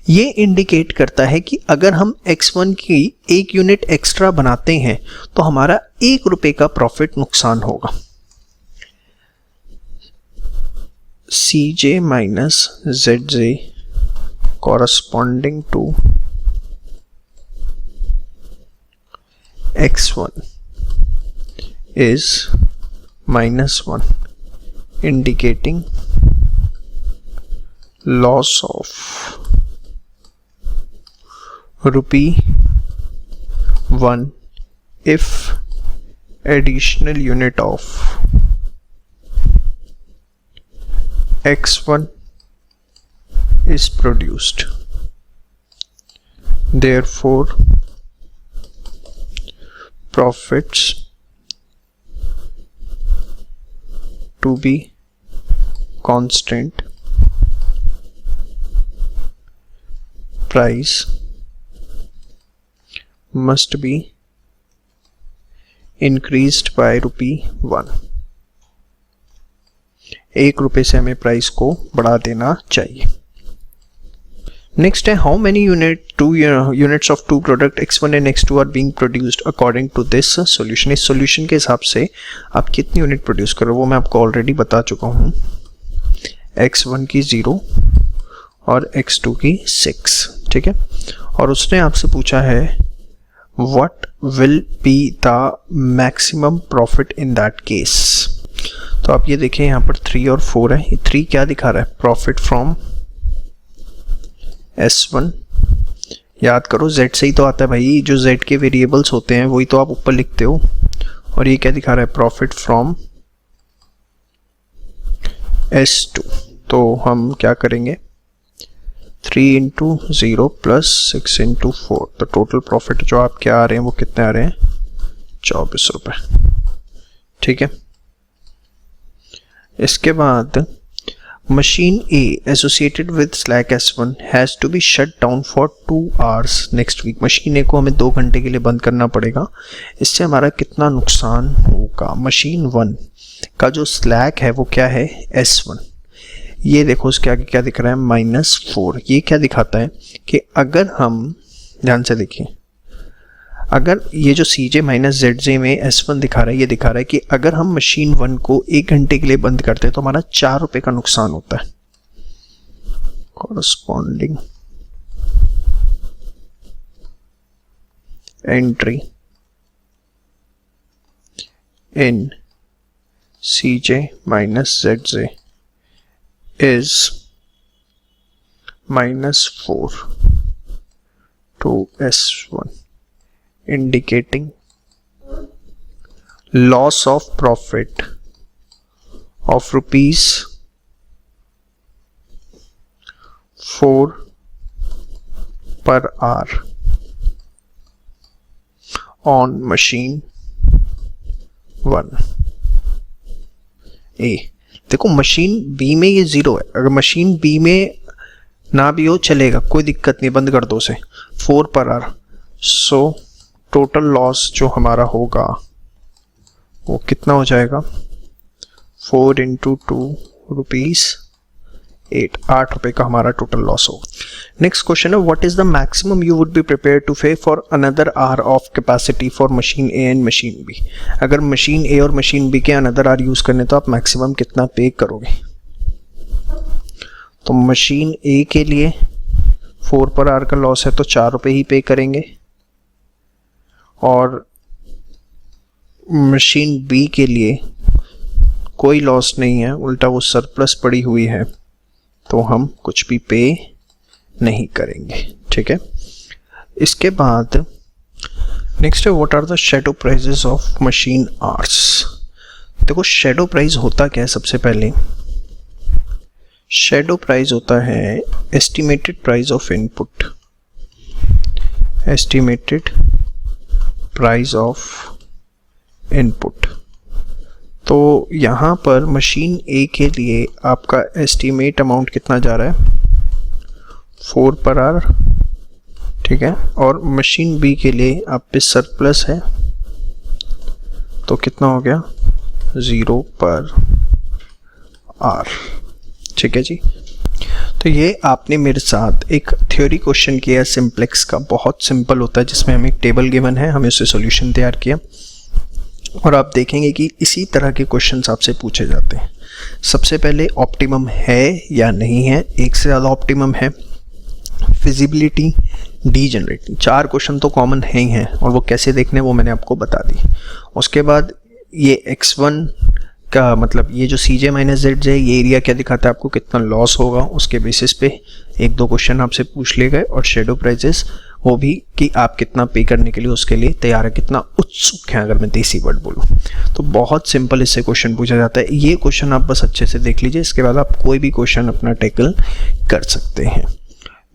ये इंडिकेट करता है कि अगर हम x1 की 1 यूनिट एक्स्ट्रा बनाते हैं तो हमारा 1 रुपये का प्रॉफिट नुकसान होगा। CJ minus ZJ corresponding to X1 is -1, indicating loss of ₹1 if additional unit of X1 is produced. Therefore, profits to be constant, price must be increased by ₹1। 1 रुपये से हमें प्राइस को बढ़ा देना चाहिए। नेक्स्ट है how many units of 2 product x1 and x2 are being produced according to this solution. इस solution के हिसाब से आप कितनी यूनिट प्रोड्यूस करो वो मैं आपको ऑलरेडी बता चुका हूँ। x1 की 0 और x2 की 6, ठीक है। और उसने आपसे पूछा है what will be the maximum profit in that case. तो आप ये देखें यहाँ पर 3 और 4 है। 3 क्या दिखा रहा है, प्रॉफिट फ्रॉम S1। याद करो Z से ही तो आता है भाई, जो Z के वेरिएबल्स होते हैं वही तो आप ऊपर लिखते हो। और ये क्या दिखा रहा है, प्रॉफिट फ्रॉम S2। तो हम क्या करेंगे, 3 इंटू 0 प्लस 6 इंटू 4, तो टोटल प्रॉफिट जो आपके आ रहे हैं वो कितने आ रहे हैं, 24 रुपये, ठीक है। इसके बाद machine A associated with slack S1 has to be shut down for 2 hours next week. Machine A को हमें 2 घंटे के लिए बंद करना पड़ेगा। इससे हमारा कितना नुकसान होगा। मशीन 1 का जो स्लैक है वो क्या है, S1। ये देखो उसके आगे क्या दिख रहा है, -4। ये क्या दिखाता है कि अगर हम ध्यान से देखिए, अगर ये जो CJ माइनस ZJ में S1 दिखा रहा है, ये दिखा रहा है कि अगर हम मशीन 1 को 1 घंटे के लिए बंद करते हैं तो हमारा 4 रुपये का नुकसान होता है। Corresponding entry in CJ minus ZJ is -4 to S1, indicating loss of profit of ₹4 per hour on machine 1 A। देखो मशीन बी में ये 0 है, अगर मशीन बी में ना भी हो चलेगा, कोई दिक्कत नहीं, बंद कर दो उसे, 4 per hour. So total loss जो हमारा होगा वो कितना हो जाएगा, 4 इंटू 2 रुपीज़ 8 रुपये का हमारा टोटल लॉस होगा। नेक्स्ट क्वेश्चन है what is the maximum you would be prepare to pay for another hour of capacity for machine A and machine B. अगर मशीन ए और मशीन बी के another hour use करने तो आप maximum कितना पे करोगे। तो मशीन ए के लिए 4 पर आवर का लॉस है तो 4 रुपये ही पे करेंगे, और मशीन बी के लिए कोई लॉस नहीं है, उल्टा वो सरप्लस पड़ी हुई है तो हम कुछ भी पे नहीं करेंगे, ठीक है। इसके बाद नेक्स्ट है what are the shadow prices of machine hours. देखो शैडो प्राइस होता क्या है, सबसे पहले शैडो प्राइस होता है estimated price of input, estimated price of input. तो यहाँ पर मशीन ए के लिए आपका एस्टीमेट अमाउंट कितना जा रहा है, 4 पर आवर, ठीक है। और मशीन बी के लिए आप पे सरप्लस है, तो कितना हो गया, 0 पर आवर, ठीक है जी। तो ये आपने मेरे साथ एक थ्योरी क्वेश्चन किया सिंप्लेक्स का, बहुत सिंपल होता है, जिसमें हमें एक टेबल गिवन है, हमें उससे सॉल्यूशन तैयार किया, और आप देखेंगे कि इसी तरह के क्वेश्चंस आपसे पूछे जाते हैं। सबसे पहले ऑप्टिमम है या नहीं है, एक से ज़्यादा ऑप्टिमम है, फिजिबिलिटी, डीजेनरेट, 4 क्वेश्चन तो कॉमन है ही हैं, और वो कैसे देखने वो मैंने आपको बता दी। उसके बाद ये x1 का मतलब ये जो CJ माइनस जेड है, ये एरिया क्या दिखाता है आपको, कितना लॉस होगा, उसके बेसिस पे 1-2 क्वेश्चन आपसे पूछ लिए गए। और शेडो प्राइजेस, वो भी कि आप कितना पे करने के लिए उसके लिए तैयार है, कितना उत्सुक है, अगर मैं देसी वर्ड बोलूँ तो। बहुत सिंपल इससे क्वेश्चन पूछा जाता है। ये क्वेश्चन आप बस अच्छे से देख लीजिए, इसके बाद आप कोई भी क्वेश्चन अपना टैकल कर सकते हैं।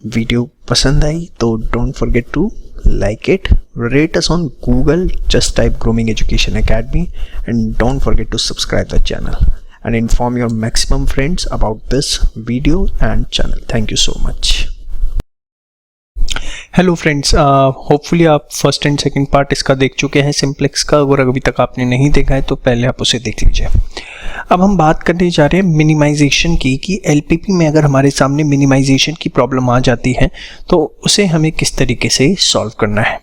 वीडियो पसंद आई तो don't forget to like it, rate us on Google, just type Grooming Education Academy, and don't forget to subscribe the channel and inform your maximum friends about this video and channel. Thank you so much. Hello friends, hopefully आप first and second part इसका देख चुके हैं simplex का। अगर अभी तक आपने नहीं देखा है तो पहले आप उसे देख लीजिए। अब हम बात करने जा रहे हैं मिनिमाइजेशन की, कि एलपीपी में अगर हमारे सामने मिनिमाइजेशन की प्रॉब्लम आ जाती है तो उसे हमें किस तरीके से सॉल्व करना है।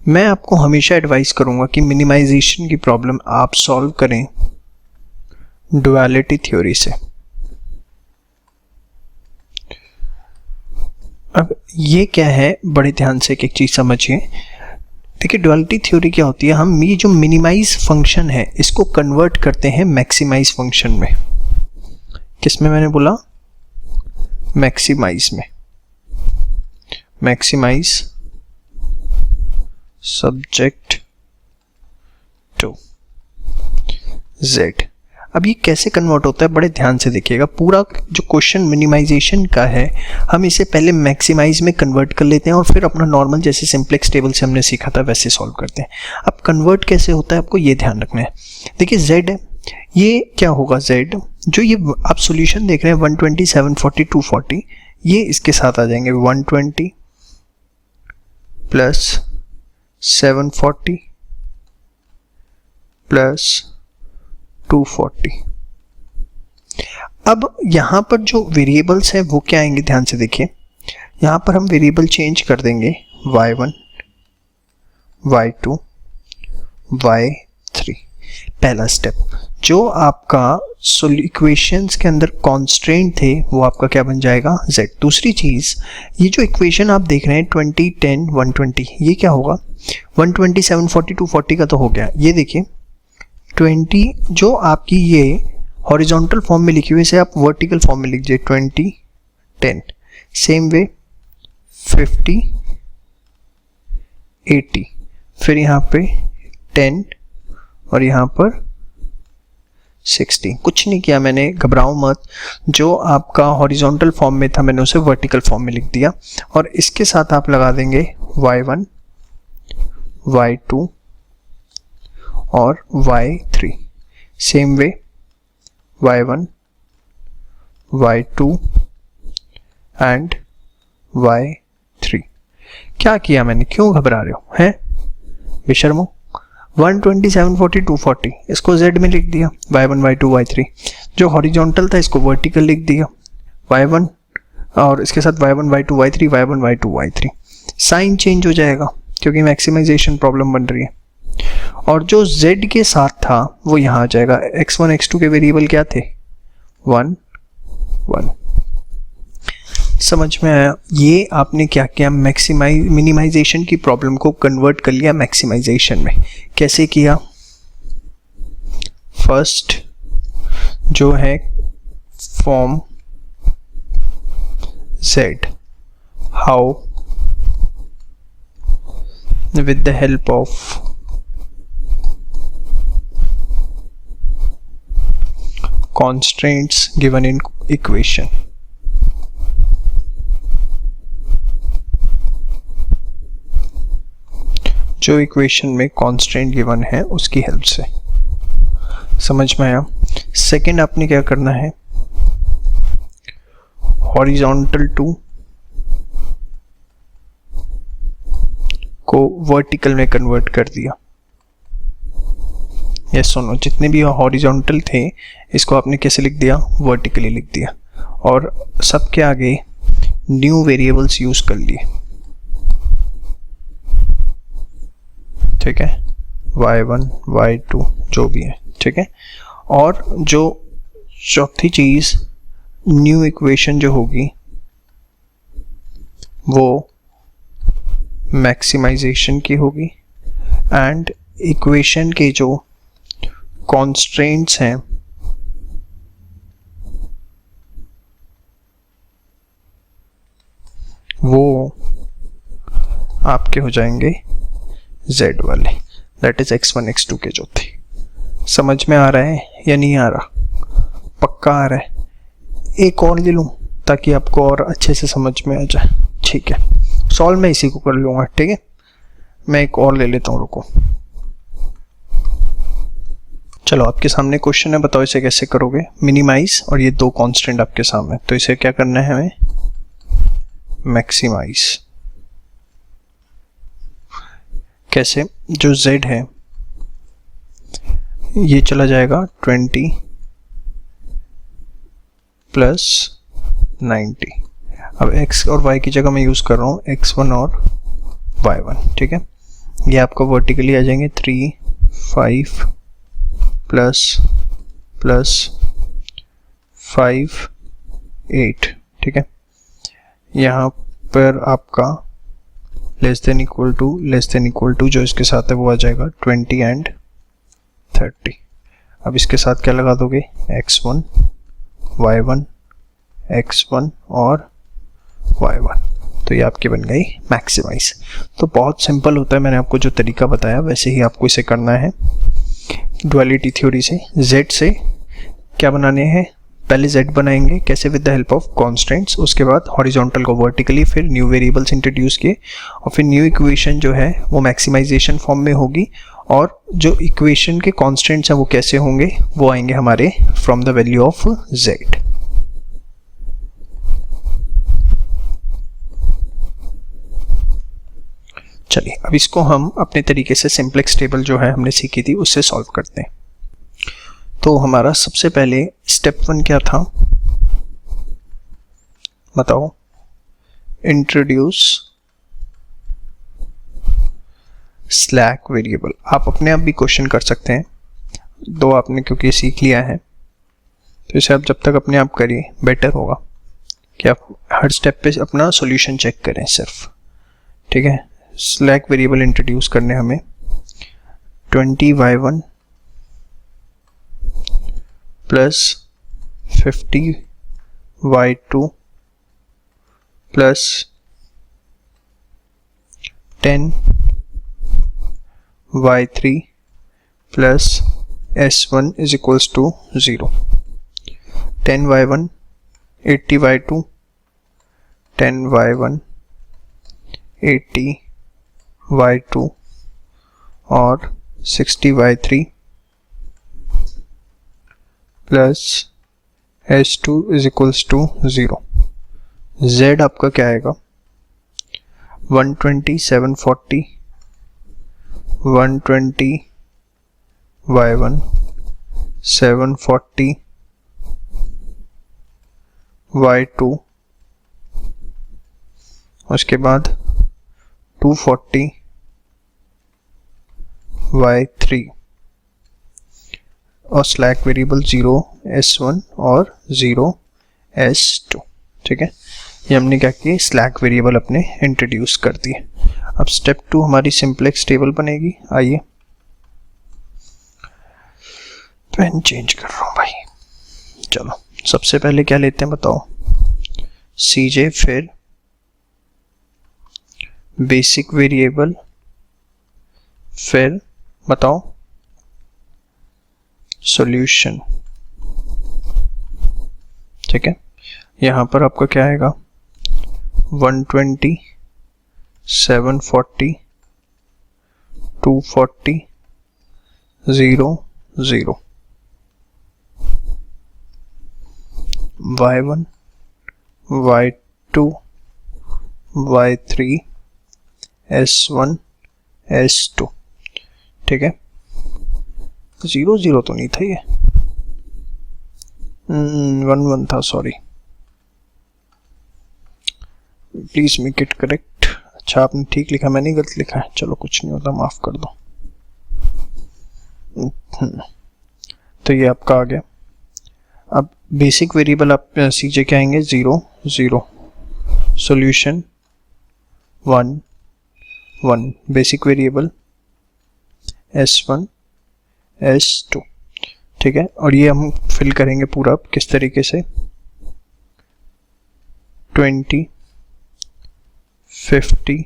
मैं आपको हमेशा एडवाइस करूँगा कि मिनिमाइजेशन की प्रॉब्लम आप सॉल्व करें डुअलिटी थ्योरी से। अब ये क्या है, बड़े ध्यान से एक चीज़ समझिए। देखिए डुअलिटी थ्योरी क्या होती है, हम ये जो मिनिमाइज फंक्शन है इसको कन्वर्ट करते हैं मैक्सिमाइज फंक्शन में। किस में मैंने बोला, मैक्सिमाइज में। Maximize subject to Z. अब ये कैसे कन्वर्ट होता है, बड़े ध्यान से देखिएगा। पूरा जो क्वेश्चन मिनिमाइजेशन का है, हम इसे पहले मैक्सिमाइज में कन्वर्ट कर लेते हैं और फिर अपना नॉर्मल जैसे सिंप्लेक्स टेबल से हमने सीखा था वैसे सॉल्व करते हैं। अब कन्वर्ट कैसे होता है आपको ये ध्यान रखना है। देखिए z है, ये क्या होगा, z जो ये आप सॉल्यूशन देख रहे हैं 120, 740, 240, ये इसके साथ आ जाएंगे 120 प्लस 740 प्लस 240। अब यहाँ पर जो वेरिएबल्स हैं वो क्या आएंगे, ध्यान से देखिए। यहाँ पर हम वेरिएबल चेंज कर देंगे y1, y2, y3। पहला स्टेप, जो आपका इक्वेशंस के अंदर कॉन्स्ट्रेंट थे वो आपका क्या बन जाएगा, z। दूसरी चीज़, ये जो इक्वेशन आप देख रहे हैं 20, 10, 120, ये क्या होगा, 120, 740, 240 का तो हो गया। ये देखिए 20 जो आपकी ये हॉरिजॉन्टल फॉर्म में लिखी हुई, इसे आप वर्टिकल फॉर्म में लिख दीजिए 20, 10। सेम वे 50, 80, फिर यहाँ पे 10 और यहाँ पर 60। कुछ नहीं किया मैंने, घबराओ मत। जो आपका हॉरिजॉन्टल फॉर्म में था मैंने उसे वर्टिकल फॉर्म में लिख दिया, और इसके साथ आप लगा देंगे y1, y2 और y3। Same way y1, y2 and y3। क्या किया मैंने, क्यों घबरा रहे हो हैं बेशर्मो। 120, 740, 240 इसको z में लिख दिया, y1, y2, y3। जो हॉरिजॉन्टल था इसको वर्टिकल लिख दिया, y1 और इसके साथ y1, y2, y3, y1, y2, y3। Sign change हो जाएगा क्योंकि मैक्सिमाइजेशन प्रॉब्लम बन रही है। और जो z के साथ था वो यहाँ आ जाएगा। x1, x2 के वेरिएबल क्या थे, 1, 1। समझ में आया। ये आपने क्या किया, मिनिमाइजेशन की प्रॉब्लम को कन्वर्ट कर लिया मैक्सिमाइजेशन में। कैसे किया, फर्स्ट जो है form z, how, with the help of constraints given in equation। जो इक्वेशन में कांस्टेंट गिवन है उसकी हेल्प से। समझ में आया? सेकंड आपने क्या करना है, हॉरिजॉन्टल टू को वर्टिकल में कन्वर्ट कर दिया। यस सुनो, जितने भी हॉरिजॉन्टल थे इसको आपने कैसे लिख दिया, वर्टिकली लिख दिया, और सबके आगे न्यू वेरिएबल्स यूज कर लिए। ठीक है, y1 y2 जो भी है, ठीक है। और जो चौथी चीज न्यू इक्वेशन जो होगी वो मैक्सिमाइजेशन की होगी, एंड इक्वेशन के जो कॉन्स्ट्रेंट्स हैं वो आपके हो जाएंगे z वाले, दैट इज x1 x2 के जो थे। समझ में आ रहा है या नहीं आ रहा? पक्का आ रहा है? एक और ले लूं ताकि आपको और अच्छे से समझ में आ जाए। ठीक है, सॉल्व मैं इसी को कर लूंगा। ठीक है, मैं एक और ले लेता हूं, रुको। चलो, आपके सामने क्वेश्चन है, बताओ इसे कैसे करोगे। मिनिमाइज, और ये दो कांस्टेंट आपके सामने, तो इसे क्या करना है हमें, मैक्सिमाइज। कैसे, जो z है ये चला जाएगा 20 प्लस 90। अब x और y की जगह मैं यूज कर रहा हूँ x1 और y1। ठीक है, ये आपको वर्टिकली आ जाएंगे 3 5 प्लस 5 8। ठीक है, यहाँ पर आपका लेस देन इक्वल टू जो इसके साथ है वो आ जाएगा 20 एंड 30। अब इसके साथ क्या लगा दोगे, x1 y1 x1 और y1, तो ये आपकी बन गई मैक्सिमाइज। तो बहुत सिंपल होता है, मैंने आपको जो तरीका बताया वैसे ही आपको इसे करना है। डुअलिटी थ्योरी से z से क्या बनाने हैं, पहले z बनाएंगे कैसे, with the help of constants, उसके बाद हॉरिजॉन्टल को वर्टिकली, फिर न्यू वेरिएबल्स इंट्रोड्यूस किए, और फिर न्यू इक्वेशन जो है वो मैक्सिमाइजेशन फॉर्म में होगी, और जो इक्वेशन के कॉन्स्टेंट्स हैं वो कैसे होंगे, वो आएंगे हमारे from the value of z। चलिए, अब इसको हम अपने तरीके से सिंप्लेक्स टेबल जो है हमने सीखी थी उससे सॉल्व करते हैं। तो हमारा सबसे पहले स्टेप 1 क्या था, बताओ, इंट्रोड्यूस स्लैक वेरिएबल। आप अपने आप भी क्वेश्चन कर सकते हैं, दो आपने क्योंकि सीख लिया है तो इसे आप जब तक अपने आप करिए बेटर होगा कि आप हर स्टेप पे अपना सॉल्यूशन चेक करें सिर्फ। ठीक है, स्लैक वेरिएबल इंट्रोड्यूस करने हमें 20y1 plus 50y2 plus 10y3 plus s1 is equals to 0। 10y1 80y2, 10y1 80y2 और 60y3 plus s2 is equals to 0। z आपका क्या आएगा, 120 740 120 y1 740 y2, उसके बाद 240 y3, और स्लैक वेरिएबल 0 s1 और 0 s2। ठीक है, ये हमने क्या किया, स्लैक वेरिएबल अपने इंट्रोड्यूस कर दिए। अब स्टेप 2 हमारी सिंप्लेक्स टेबल बनेगी। आइए, पेन चेंज कर रहा हूं भाई। चलो, सबसे पहले क्या लेते हैं बताओ, cj, फिर बेसिक वेरिएबल, फिर बताओ सॉल्यूशन। ठीक है, यहां पर आपका क्या आएगा, 120 740 240 0 0 y1 y2 y3 s1 s2। ठीक है, 0 0 तो नहीं था ये, 1 1 था, sorry, please make it correct. अच्छा आपने ठीक लिखा, मैंने गलत लिखा है, चलो कुछ नहीं होता, माफ कर दो। तो ये आपका आ गया। अब बेसिक वेरिएबल आप सीजे क्या आएंगे, 0 0, solution 1 1, basic variable s1 s2। ठीक है, और ये हम फिल करेंगे पूरा किस तरीके से, 20 50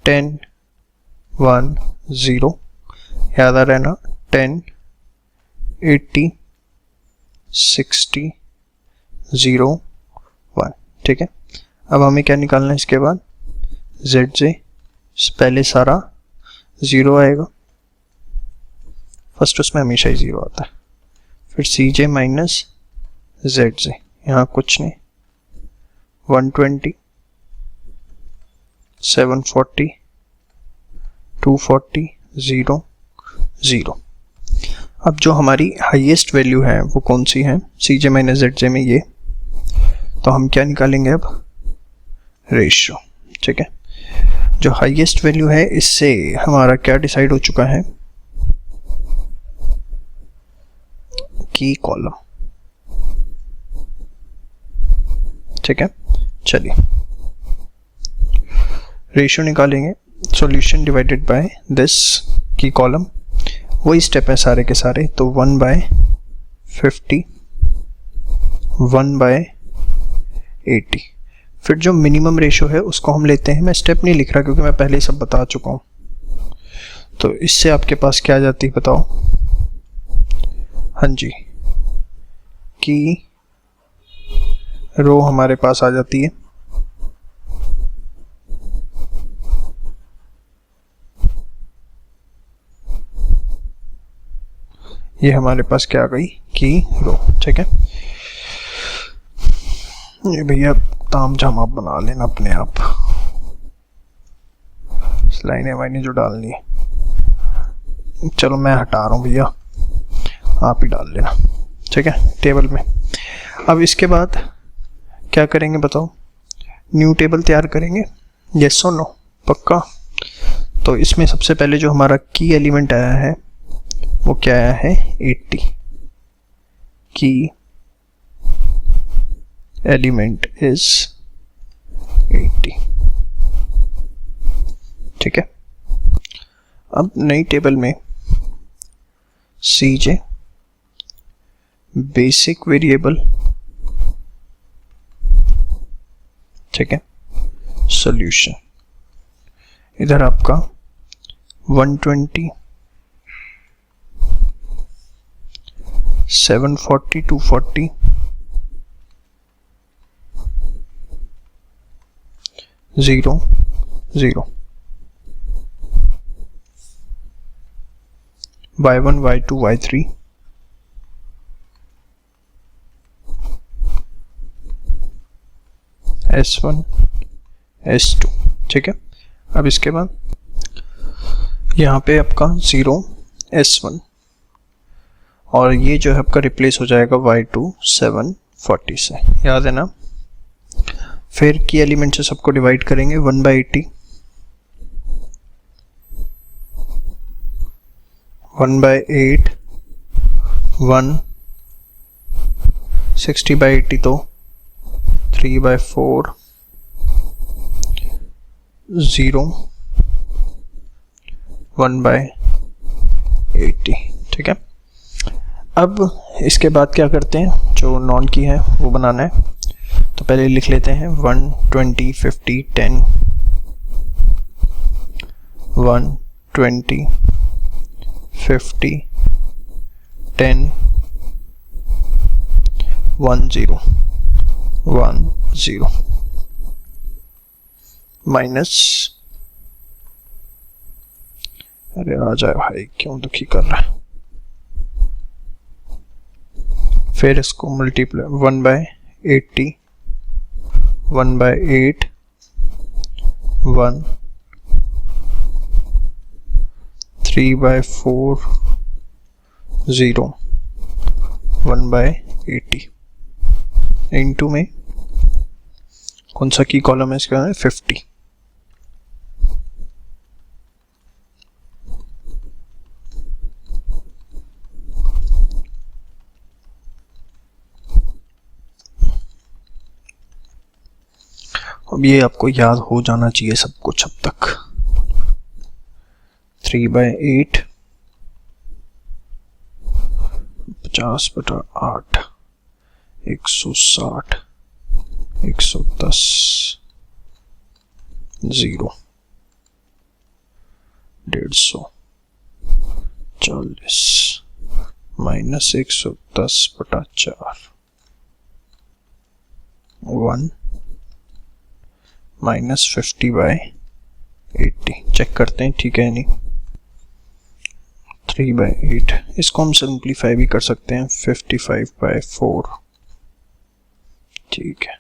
10 1 0, याद आ रहा है ना, 10 80 60 0 1। ठीक है, अब हमें क्या निकालना है इसके बाद, zj, पहले सारा 0 आएगा, फर्स्ट उसमें हमेशा ही 0 आता है, फिर cj माइनस zj, यहाँ कुछ नहीं, 120 740 240 0 0। अब जो हमारी हाईएस्ट वैल्यू है वो कौन सी है, cj माइनस zj में ये, तो हम क्या निकालेंगे अब, रेशियो। ठीक है, जो हाईएस्ट वैल्यू है इससे हमारा क्या डिसाइड हो चुका है, की कॉलम। ठीक है, चलिए रेशियो निकालेंगे, सॉल्यूशन डिवाइडेड बाय दिस की कॉलम, वही स्टेप है सारे के सारे। तो 1/50 1/80। फिर जो मिनिमम रेशियो है उसको हम लेते हैं, मैं स्टेप नहीं लिख रहा क्योंकि मैं पहले ही सब बता चुका हूँ। तो इससे आपके पास क्या आ जाती है बताओ, हाँ जी, की रो हमारे पास आ जाती है, ये हमारे पास क्या आ गई, की रो। ठीक है, ये भैया ताम झाम आप बना लेना अपने आप, लाइनें वाइनें जो डालनी है, चलो मैं हटा रहा हूँ भैया, आप ही डाल लेना। ठीक है, टेबल में। अब इसके बाद क्या करेंगे बताओ, न्यू टेबल तैयार करेंगे, यस और नो, पक्का। तो इसमें सबसे पहले जो हमारा की एलिमेंट आया है वो क्या आया है, 80, की एलिमेंट इज 80। ठीक है, अब नई टेबल में cj बेसिक वेरिएबल, ठीक है, सॉल्यूशन, इधर आपका 120 740 240 0 0, y1 y2 y3 s1 s2। ठीक है, अब इसके बाद यहाँ पे आपका 0 s1, और ये जो है आपका रिप्लेस हो जाएगा y2 740 से, याद है ना। फिर की एलिमेंट से सबको डिवाइड करेंगे, 1/80 1/8 1 60/80 तो 3/4 0 1/80। ठीक है, अब इसके बाद क्या करते हैं, जो नॉन की है वो बनाना है। तो पहले लिख लेते हैं 120 50 10 120 50 10 1 0 1 0 माइनस अरे आ जाए भाई, क्यों दुखी कर रहा है। फिर इसको मल्टीप्लाई 1/80, 1/8, 1, 3/4, 0, 1/80 इंटू में कौन सा की कॉलम है इसका, 50। अब ये आपको याद हो जाना चाहिए सब कुछ अब तक। 3/8, 50/8, 160, 110, 0, 150, 40 माइनस 110/4, 1 माइनस 50/80। चेक करते हैं ठीक है नहीं। 3/8, इसको हम सिंप्लीफाई भी कर सकते हैं, 55/4, ठीक है,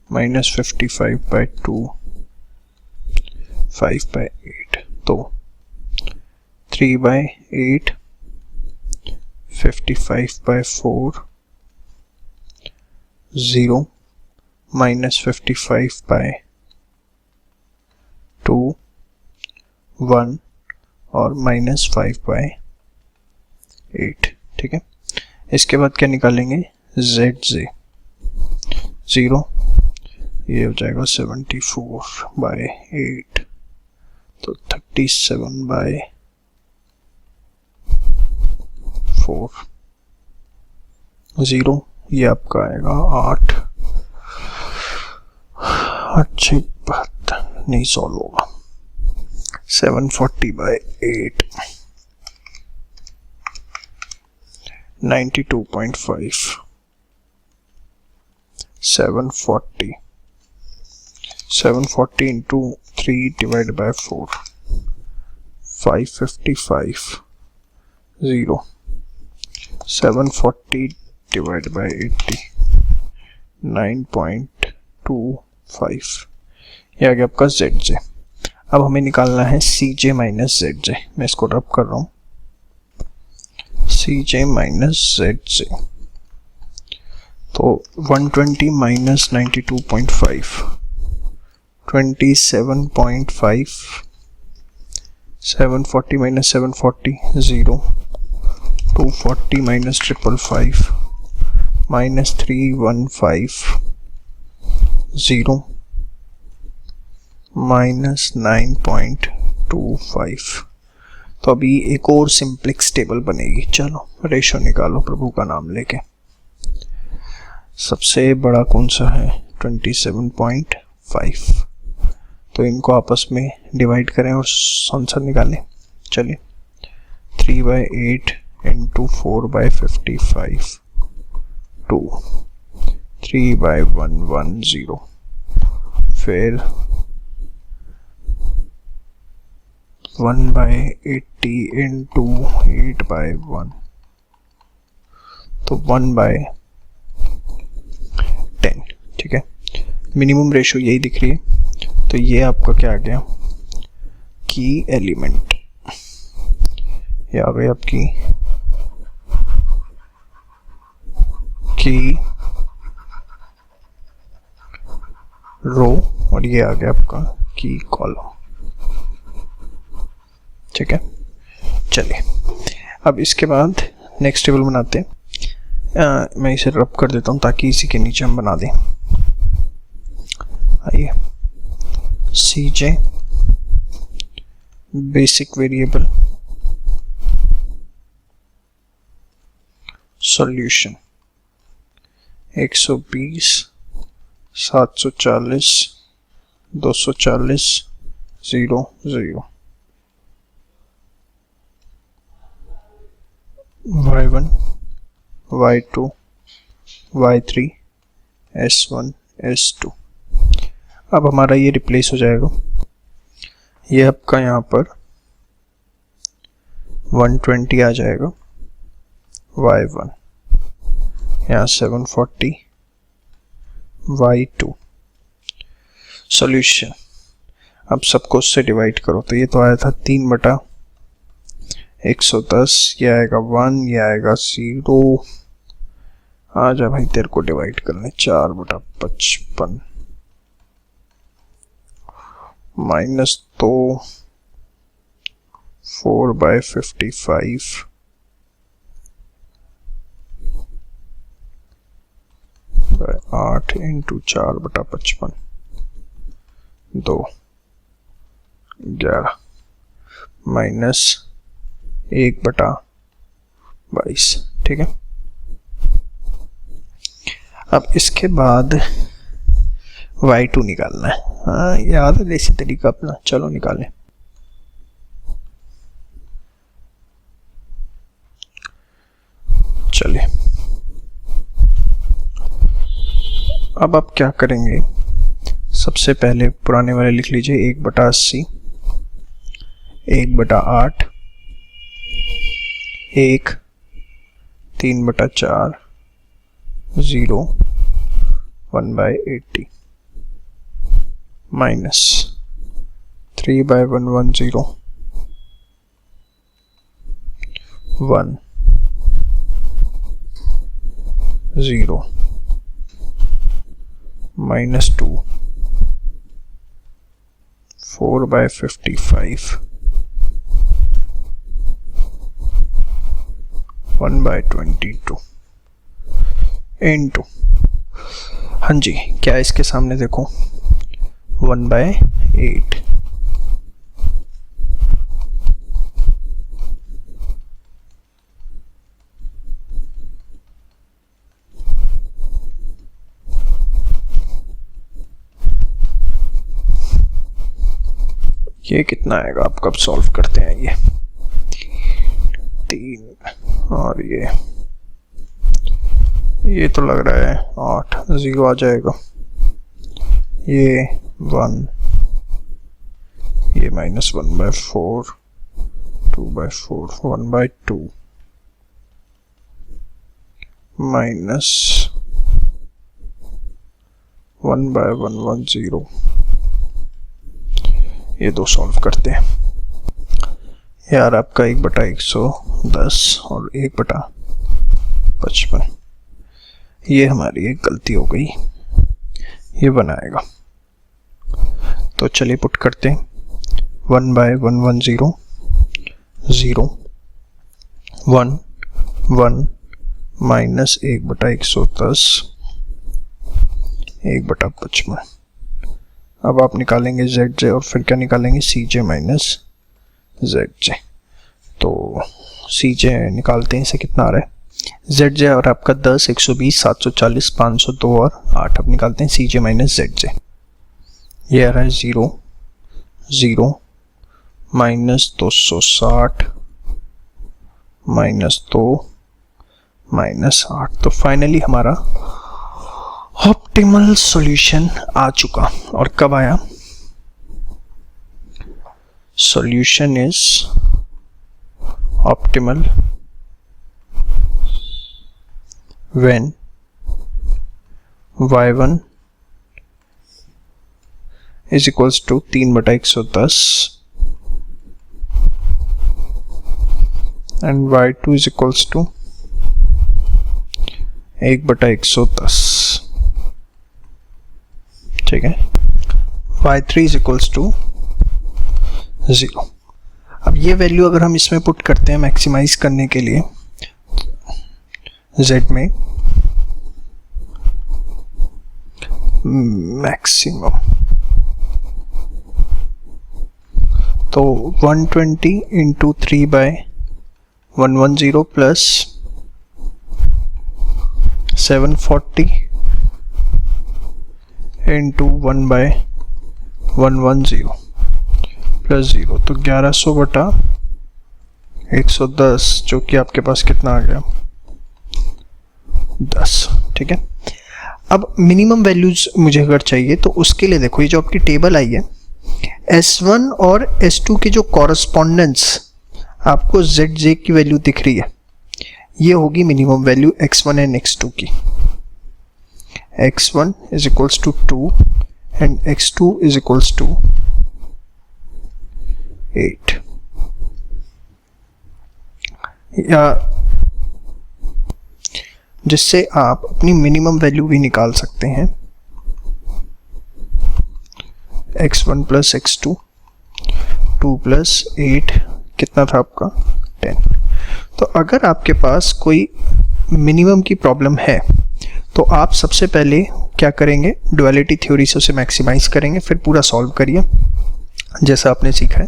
माइनस 55/2, 5/8, तो 3/8, 55/4, 0 माइनस 55/2, 1 और माइनस 5/8, ठीक है। इसके बाद क्या निकालेंगे, ZJ 0, ये हो जाएगा 74/8, तो 37/4, 0, ये आपका आएगा 8, 72 नहीं सॉल्व होगा, 740/8, 92.5, 740 into 3 divided by 4, 555, 0, 740 divided by 80, 9.25, ये आ गया आपका ZJ। अब हमें निकालना है CJ माइनस ZJ। मैं इसको रब कर रहा हूँ, CJ माइनस ZJ, तो 120 minus 92.5, 27.5, 740 minus 740, 0, 240 minus 555, minus 315, 0, minus 9.25। तो अभी एक और सिंप्लेक्स टेबल बनेगी। चलो रेशो निकालो प्रभु का नाम लेके। सबसे बड़ा कौन सा है, 27.5, तो इनको आपस में डिवाइड करें और आंसर निकालें। चलिए 3/8 इंटू 4/55, 2, 3/110, फिर 1/80 इंटू 8/1, तो 1/10, ठीक है। मिनिमम रेशो यही दिख रही है, तो ये आपका क्या आ गया, की एलिमेंट, ये आ गई आपकी की रो, और ये आ गया आपका की कॉलम, ठीक है। चलिए अब इसके बाद नेक्स्ट टेबल बनाते हैं। मैं इसे रब कर देता हूँ ताकि इसी के नीचे हम बना दें। आइए, CJ basic variable, solution 120, 740, 240, 0, 0, Y1, Y2, Y3, S1, S2। अब हमारा ये रिप्लेस हो जाएगा, ये आपका यहाँ पर 120 आ जाएगा, y1 यहाँ 740 y2। सॉल्यूशन, अब सबको उससे डिवाइड करो, तो ये तो आया था 3/110, ये आएगा 1, ये आएगा 0। आ जा भाई तेरे को डिवाइड करने, 4/55 माइनस 2 4/55 8 इंटू 4/55 2 11 माइनस 1/22। ठीक है, अब इसके बाद y2 निकालना है। हाँ याद है देसी तरीका अपना, चलो निकालें। चलिए अब आप क्या करेंगे, सबसे पहले पुराने वाले लिख लीजिए, 1/80 1/8 1 3/4 0 1/80 माइनस 3/110 1 0 माइनस 2 4/55 1/22 इंटू, हाँ जी क्या इसके सामने देखो 1/8। ये कितना आएगा, आप कब सॉल्व करते हैं, ये 3 और ये तो लग रहा है 8, 0 आ जाएगा, ये 1, ये माइनस 1/4 2/4 1/2 माइनस 1/110। ये दो सॉल्व करते हैं यार, आपका 1/110 और 1/55, ये हमारी एक गलती हो गई, ये बनाएगा। तो चलिए पुट करते हैं, 1/110 0 1 1 माइनस 1/110 1/55। अब आप निकालेंगे ZJ और फिर क्या निकालेंगे, CJ माइनस ZJ। तो CJ निकालते हैं, इसे कितना आ रहा है, ZJ और आपका 10 120 740 502 और 8। अब निकालते हैं CJ माइनस ZJ, ये आ रहा है 0 0 माइनस 260 माइनस 2 माइनस 8। तो फाइनली हमारा ऑप्टिमल सॉल्यूशन आ चुका। और कब आया, solution is optimal when y1 is equals to 3/110 and y2 is equals to 1/110। ठीक है, y3 इज इक्वल्स टू 0। अब ये वैल्यू अगर हम इसमें पुट करते हैं मैक्सिमाइज करने के लिए z में, मैक्सिमम, तो 120 इंटू 3/110 प्लस 740 इंटू 1/110 प्लस 0, तो 1100/110, जो कि आपके पास कितना आ गया 10। ठीक है, अब मिनिमम वैल्यूज मुझे अगर चाहिए तो उसके लिए देखो, ये जो आपकी टेबल आई है S1 और S2 के जो कॉरस्पॉन्डेंस आपको zj की वैल्यू दिख रही है, ये होगी minimum value x1 and x2 की। x1 is equals to 2 and x2 is equals to 8। या जिससे आप अपनी मिनिमम वैल्यू भी निकाल सकते हैं। x1 प्लस x2, 2 प्लस 8 कितना था आपका 10। तो अगर आपके पास कोई मिनिमम की प्रॉब्लम है तो आप सबसे पहले क्या करेंगे, डुअलिटी थ्योरी से उसे मैक्सिमाइज करेंगे, फिर पूरा सॉल्व करिए जैसा आपने सीखा है।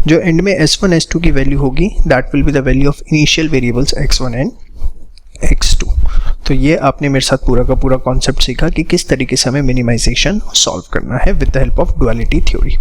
जो एंड में s1 s2 की वैल्यू होगी that will be the value of initial variables x1 and x2। तो ये आपने मेरे साथ पूरा का पूरा कॉन्सेप्ट सीखा कि किस तरीके से हमें मिनिमाइजेशन सॉल्व करना है with the help of duality theory.